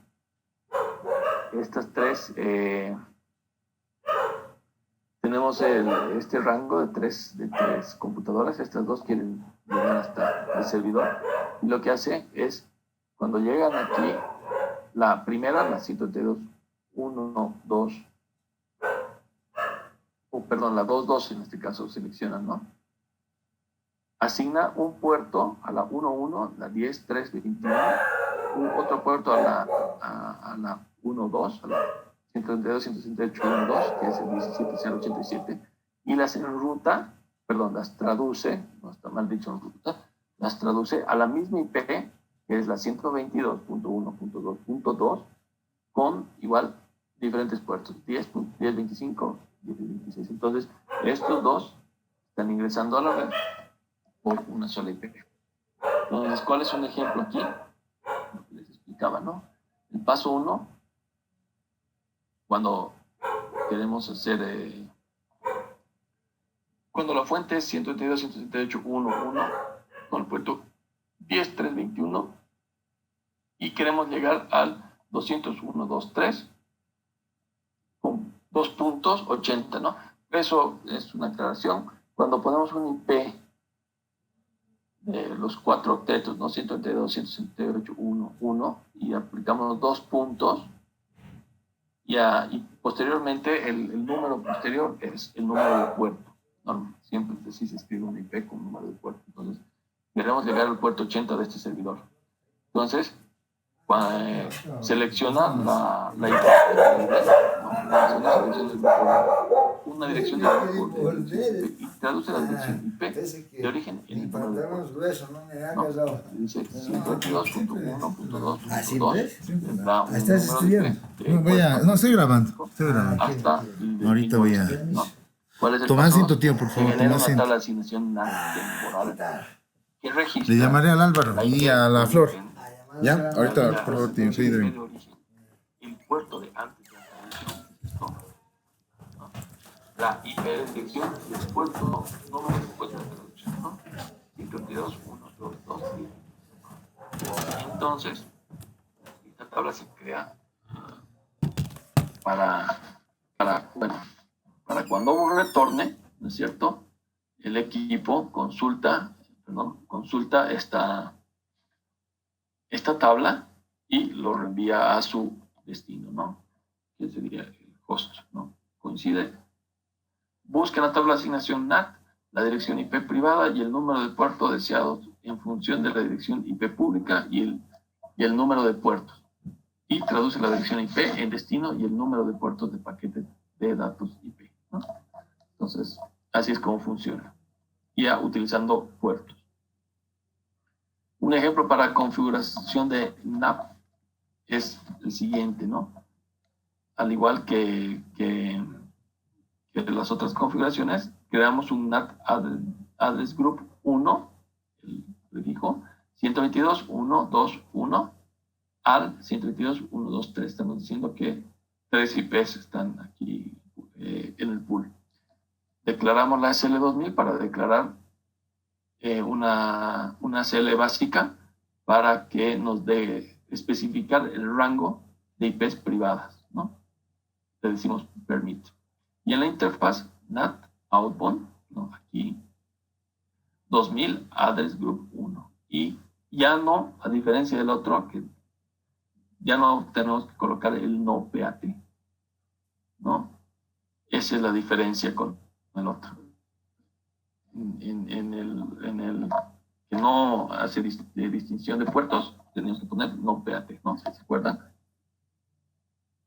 estas tres, tenemos este rango de tres computadoras. Estas dos quieren llegar hasta el servidor. Y lo que hace es, cuando llegan aquí, la primera, la 132.1.2, perdón, la 2.2 en este caso seleccionan, ¿no? Asigna un puerto a la 1.1, la 10.3.21, otro puerto a la 1.2, a la 132.168.1.2, que es el 17.087, y las enruta, perdón, las traduce, no está mal dicho en ruta, las traduce a la misma IP, que es la 122.1.2.2, con igual diferentes puertos, 10.25, 10.26. Entonces, estos dos están ingresando a la red por una sola IP. Entonces, ¿cuál es un ejemplo aquí? Lo que les explicaba, ¿no? El paso 1, cuando queremos hacer, cuando la fuente es 122.168.1.1 con el puerto 10.321 y queremos llegar al 201.2.3 con 2.80, ¿no? Eso es una aclaración. Cuando ponemos un IP de los 4 octetos, ¿no? 122.168.1.1 y aplicamos 2 puntos, y posteriormente el número posterior es el número de puerto. Siempre sí se escribe una IP con número de puerto. Entonces, queremos llegar al puerto 80 de este servidor. Entonces, selecciona la IP, una dirección de y traduce la dirección IP de origen en el número de puerto. Dice 122.1.2.2. ¿Estás estudiando? No, estoy grabando. Hasta Ahorita voy a... ¿Cuál es el Toma paso? asiento, tío, por favor. Genera Toma una asiento. tabla de asignación temporal que registra. Le llamaré al Álvaro y a la Flor. ¿Ya? Ahorita, La por favor, te pido. de origen, el puerto de antes de la traducción, ¿no? La IP de dirección del puerto, número de puerto de traducción, ¿no? 122.1.2.3. Entonces, esta tabla se crea para cuando retorne, ¿no es cierto? El equipo consulta esta tabla y lo reenvía a su destino, ¿no? Que sería el host, ¿no? Coincide. Busca en la tabla de asignación NAT la dirección IP privada y el número de puerto deseado en función de la dirección IP pública y el número de puertos. Y traduce la dirección IP en destino y el número de puertos de paquetes de datos IP, ¿no? Entonces, así es como funciona. Ya utilizando puertos. Un ejemplo para configuración de NAP es el siguiente, ¿no? Al igual que las otras configuraciones, creamos un NAT Address Group 1, el prefijo 122.1.2.1 al 122.1.2.3. Estamos diciendo que 3 IPs están aquí en el pool. Declaramos la SL2000 para declarar una SL básica para que nos dé especificar el rango de IPs privadas, ¿no? Le decimos permit. Y en la interfaz NAT outbound, ¿no? Aquí 2000 address group 1. Y ya no, a diferencia del otro, que ya no tenemos que colocar el no PAT, ¿no? Esa es la diferencia con el otro. En el que no hace distinción de puertos, tenemos que poner no PAT, ¿no? ¿Se acuerdan?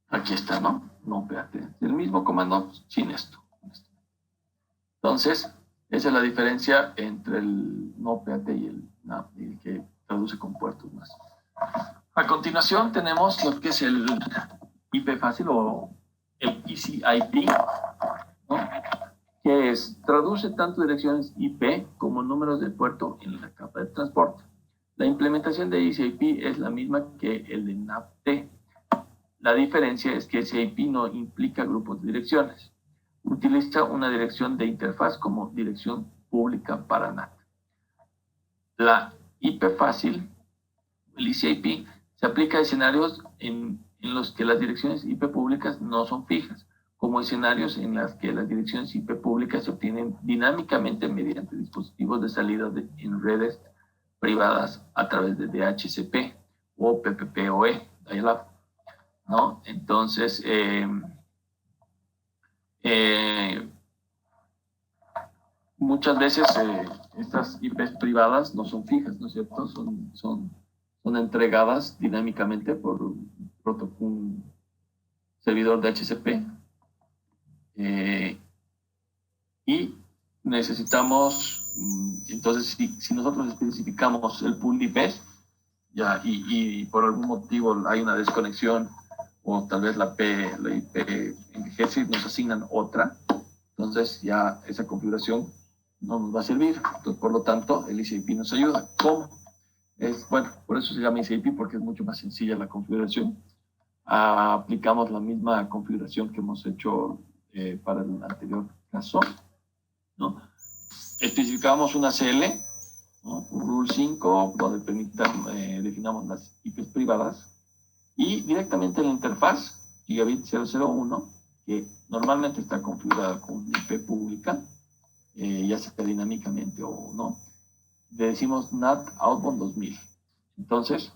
Aquí está, ¿no? No PAT. El mismo comando sin esto. Entonces, esa es la diferencia entre el no PAT y el que traduce con puertos más. A continuación tenemos lo que es el IP fácil o el Easy IP, ¿no? Que traduce tanto direcciones IP como números de puerto en la capa de transporte. La implementación de ECIP es la misma que el de NAT-T. La diferencia es que ECIP no implica grupos de direcciones. Utiliza una dirección de interfaz como dirección pública para NAT. La IP fácil, el ECIP, se aplica a escenarios en los que las direcciones IP públicas no son fijas, como escenarios en los que las direcciones IP públicas se obtienen dinámicamente mediante dispositivos de salida en redes privadas a través de DHCP o PPPoE, dial-up, ¿no? Entonces, muchas veces estas IPs privadas no son fijas, ¿no es cierto? Son entregadas dinámicamente por un servidor DHCP y necesitamos, entonces, si nosotros especificamos el pool de IPs ya, y por algún motivo hay una desconexión o tal vez la IP envejece y nos asignan otra, entonces ya esa configuración no nos va a servir. Entonces, por lo tanto, el ECIP nos ayuda. ¿Cómo? Bueno, por eso se llama ECIP, porque es mucho más sencilla la configuración. Aplicamos la misma configuración que hemos hecho para el anterior caso, ¿no? Especificamos una CL, ¿no? Un Rule 5, donde definamos las IPs privadas, y directamente en la interfaz Gigabit 001, que normalmente está configurada con una IP pública, ya sea dinámicamente o no, le decimos NAT Outbound 2000. Entonces,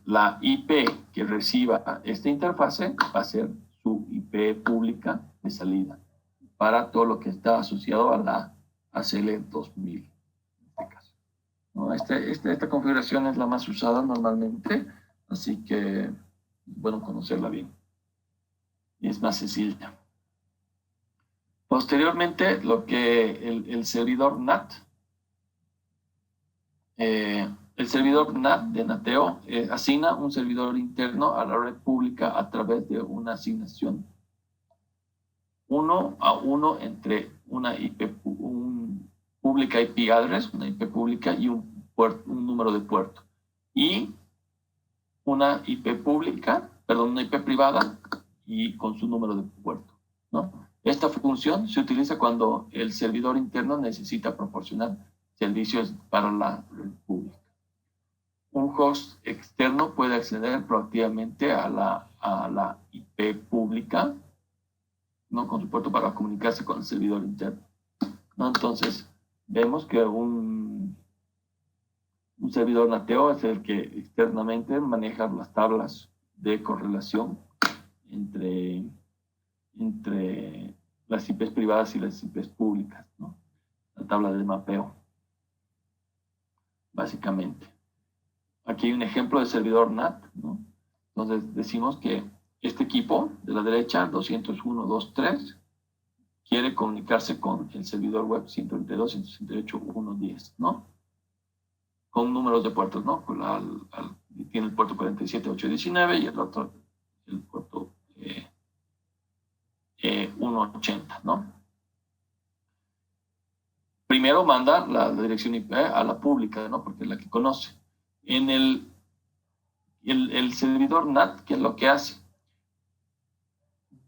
la IP que reciba esta interfase va a ser su IP pública de salida para todo lo que está asociado a la ACL 2000 en este caso, ¿no? Esta configuración es la más usada normalmente, así que es bueno conocerla bien y es más sencilla. Posteriormente, lo que el servidor NAT, el servidor NAT de Nateo asigna un servidor interno a la red pública a través de una asignación 1 a 1 entre una pública IP address, una IP pública y un número de puerto. Y una IP pública, perdón, una IP privada y con su número de puerto, ¿no? Esta función se utiliza cuando el servidor interno necesita proporcionar servicios para la red pública. Un host externo puede acceder proactivamente a la IP pública, ¿no? Con su puerto para comunicarse con el servidor interno, ¿no? Entonces, vemos que un servidor Nateo es el que externamente maneja las tablas de correlación entre las IPs privadas y las IPs públicas, ¿no? La tabla de mapeo, básicamente. Aquí hay un ejemplo de servidor NAT, ¿no? Entonces decimos que este equipo de la derecha, 201.2.3, quiere comunicarse con el servidor web 192.168.1.10, ¿no? Con números de puertos, ¿no? Tiene el puerto 47.8.19 y el otro, el puerto 1.80, ¿no? Primero manda la dirección IP a la pública, ¿no? Porque es la que conoce. En el servidor NAT, ¿qué es lo que hace?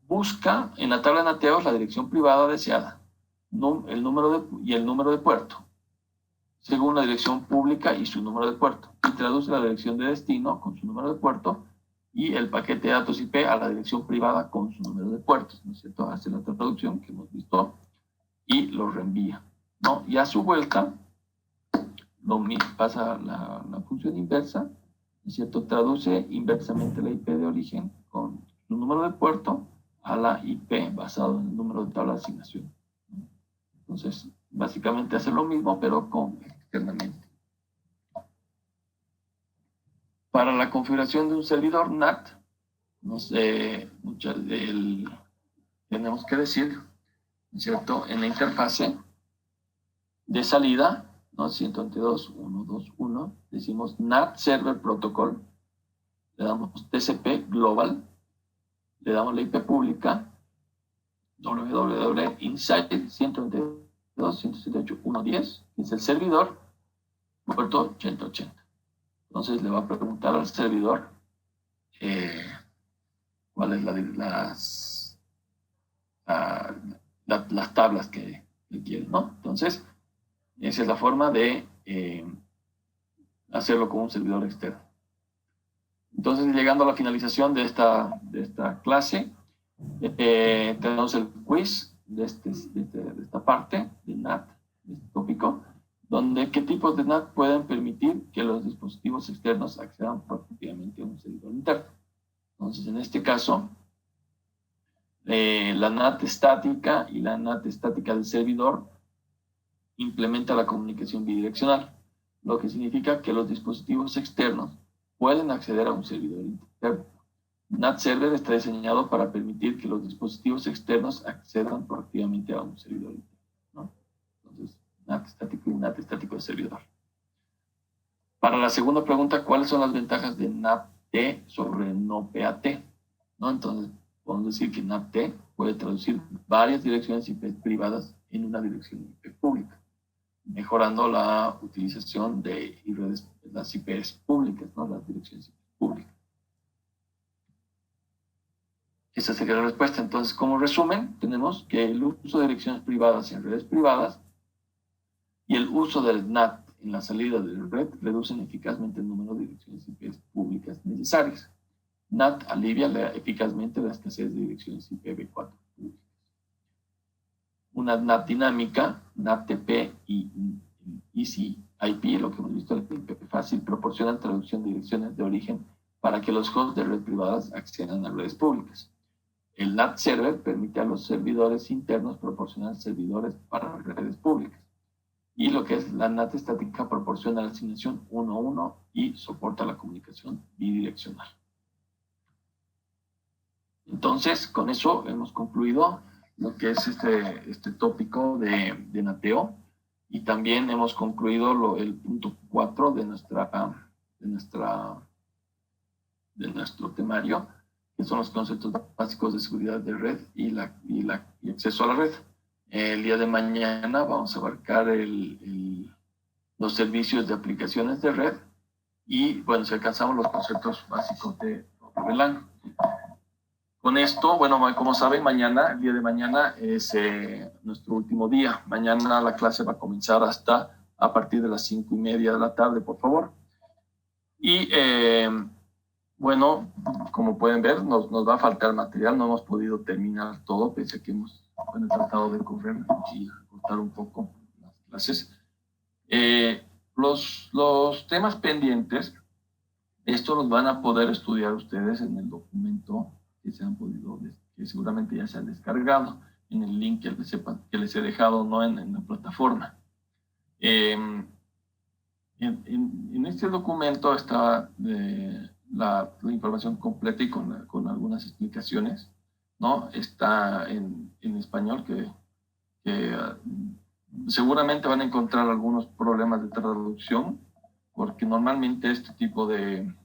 Busca en la tabla de nateos la dirección privada deseada el número de puerto, según la dirección pública y su número de puerto, y traduce la dirección de destino con su número de puerto y el paquete de datos IP a la dirección privada con su número de puertos, ¿no es cierto? Hace la traducción que hemos visto y lo reenvía, ¿no? Y a su vuelta pasa la función inversa, ¿no es cierto? Traduce inversamente la IP de origen con su número de puerto a la IP basado en el número de tabla de asignación. Entonces, básicamente hace lo mismo, pero externamente. Para la configuración de un servidor NAT, no sé, tenemos que decir, ¿no es cierto? En la interfase de salida, ¿no? 192.1.2.1, decimos NAT Server Protocol, le damos TCP Global, le damos la IP pública, www.inside 192.168.1.10, que es el servidor, puerto 8080. Entonces le va a preguntar al servidor cuáles las tablas que quiere, ¿no? Entonces, esa es la forma de hacerlo con un servidor externo. Entonces, llegando a la finalización de esta clase, tenemos el quiz de esta parte de NAT, de este tópico, donde qué tipos de NAT pueden permitir que los dispositivos externos accedan prácticamente a un servidor interno. Entonces, en este caso, la NAT estática y la NAT estática del servidor implementa la comunicación bidireccional, lo que significa que los dispositivos externos pueden acceder a un servidor interno. NAT Server está diseñado para permitir que los dispositivos externos accedan proactivamente a un servidor interno, ¿no? Entonces, NAT estático y NAT estático de servidor. Para la segunda pregunta, ¿cuáles son las ventajas de NAT-T sobre no PAT? ¿No? Entonces, podemos decir que NAT-T puede traducir varias direcciones IP privadas en una dirección IP pública, mejorando la utilización de las IPs públicas, ¿no? Las direcciones IP públicas. Esa sería la respuesta. Entonces, como resumen, tenemos que el uso de direcciones privadas en redes privadas y el uso del NAT en la salida de la red reducen eficazmente el número de direcciones IP públicas necesarias. NAT alivia eficazmente la escasez de direcciones IPv4 públicas. Una NAT dinámica, NAT-TP y Easy IP, lo que hemos visto en el IP fácil, proporcionan traducción de direcciones de origen para que los hosts de redes privadas accedan a redes públicas. El NAT Server permite a los servidores internos proporcionar servidores para redes públicas. Y lo que es la NAT estática proporciona la asignación 1-1 y soporta la comunicación bidireccional. Entonces, con eso hemos concluido lo que es este tópico de NATEO, y también hemos concluido el punto 4 de nuestro temario, que son los conceptos básicos de seguridad de red y acceso a la red. El día de mañana vamos a abarcar los servicios de aplicaciones de red y, bueno, si alcanzamos los conceptos básicos de VLAN. Con esto, bueno, como saben, mañana, el día de mañana es nuestro último día. Mañana la clase va a comenzar a partir de las 5:30 de la tarde, por favor. Y, bueno, como pueden ver, nos va a faltar material. No hemos podido terminar todo, pese a que hemos tratado de correr y cortar un poco las clases. Los temas pendientes, estos los van a poder estudiar ustedes en el documento que seguramente ya se han descargado, en el link que les he dejado, no en la plataforma. En este documento está la información completa y con algunas explicaciones, ¿no? Está en español, que seguramente van a encontrar algunos problemas de traducción, porque normalmente este tipo de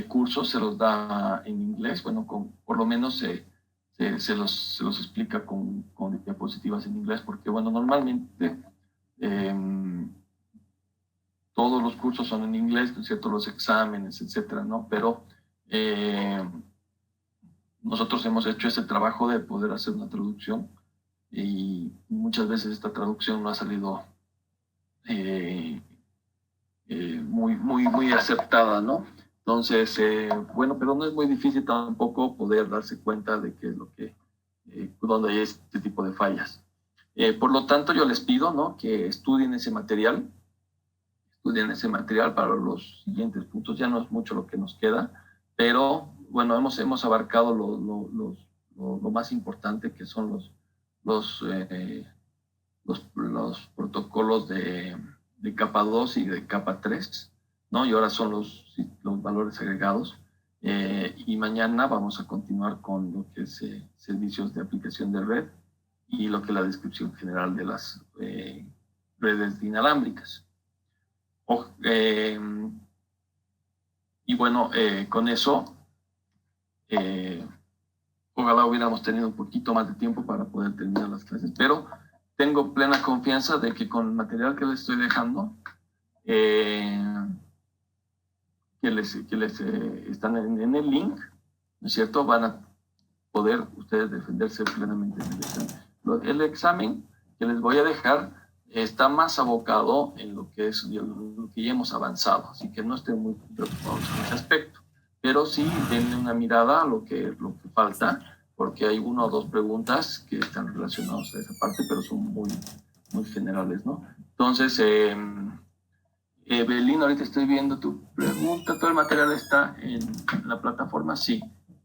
cursos se los da en inglés. Bueno, por lo menos se los explica con diapositivas en inglés, porque, bueno, normalmente todos los cursos son en inglés, ¿no es cierto? Los exámenes, etcétera, ¿no? Pero nosotros hemos hecho ese trabajo de poder hacer una traducción, y muchas veces esta traducción no ha salido muy aceptada, ¿no? Entonces, bueno, pero no es muy difícil tampoco poder darse cuenta de qué es lo que, donde hay este tipo de fallas. Por lo tanto, yo les pido, ¿no?, que estudien ese material para los siguientes puntos. Ya no es mucho lo que nos queda, pero bueno, hemos abarcado lo más importante, que son los protocolos de capa 2 y de capa 3, ¿no? Y ahora son los valores agregados. Y mañana vamos a continuar con lo que es servicios de aplicación de red y lo que es la descripción general de las redes inalámbricas. Y bueno, con eso, ojalá hubiéramos tenido un poquito más de tiempo para poder terminar las clases, pero tengo plena confianza de que con el material que les estoy dejando que les están en el link, ¿no es cierto? Van a poder ustedes defenderse plenamente en el examen. El examen que les voy a dejar está más abocado en lo que es lo que ya hemos avanzado, así que no estén muy preocupados en ese aspecto, pero sí denle una mirada a lo que falta, porque hay 1 o 2 preguntas que están relacionadas a esa parte, pero son muy generales, ¿no? Entonces, Belín, ahorita estoy viendo tu pregunta. ¿Todo el material está en la plataforma? Sí,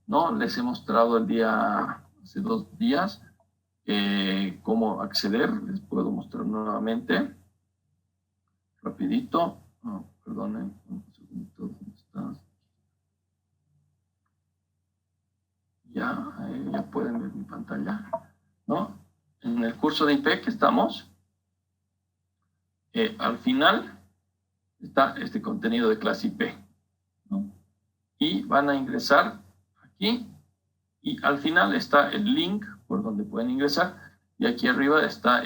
¿no? Les he mostrado hace 2 días, cómo acceder. Les puedo mostrar nuevamente. Rapidito. Oh, perdonen, un segundito. ¿Dónde estás? Ya pueden ver mi pantalla, ¿no? En el curso de IP que estamos, al final está este contenido de clase IP, ¿no? Y van a ingresar aquí y al final está el link por donde pueden ingresar y aquí arriba está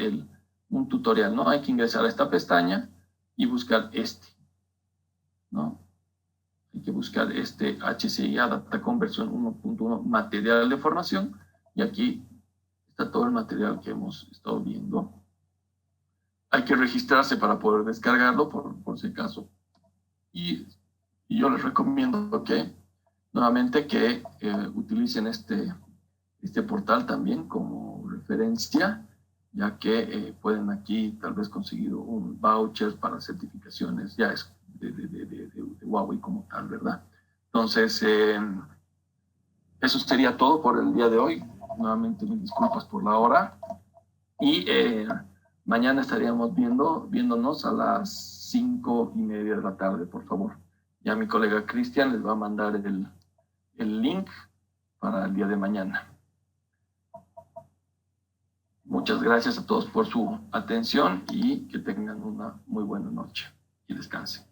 un tutorial, ¿no? Hay que ingresar a esta pestaña y buscar ¿no? Hay que buscar HCIA Datacom versión 1.1 material de formación y aquí está todo el material que hemos estado viendo. Hay que registrarse para poder descargarlo por si acaso. Y yo les recomiendo nuevamente que utilicen este portal también como referencia, ya que pueden aquí tal vez conseguir un voucher para certificaciones, ya es de Huawei como tal, ¿verdad? Entonces, eso sería todo por el día de hoy. Nuevamente mis disculpas por la hora. Y mañana estaríamos viéndonos a las 5:30 de la tarde, por favor. Ya mi colega Cristian les va a mandar el link para el día de mañana. Muchas gracias a todos por su atención y que tengan una muy buena noche y descansen.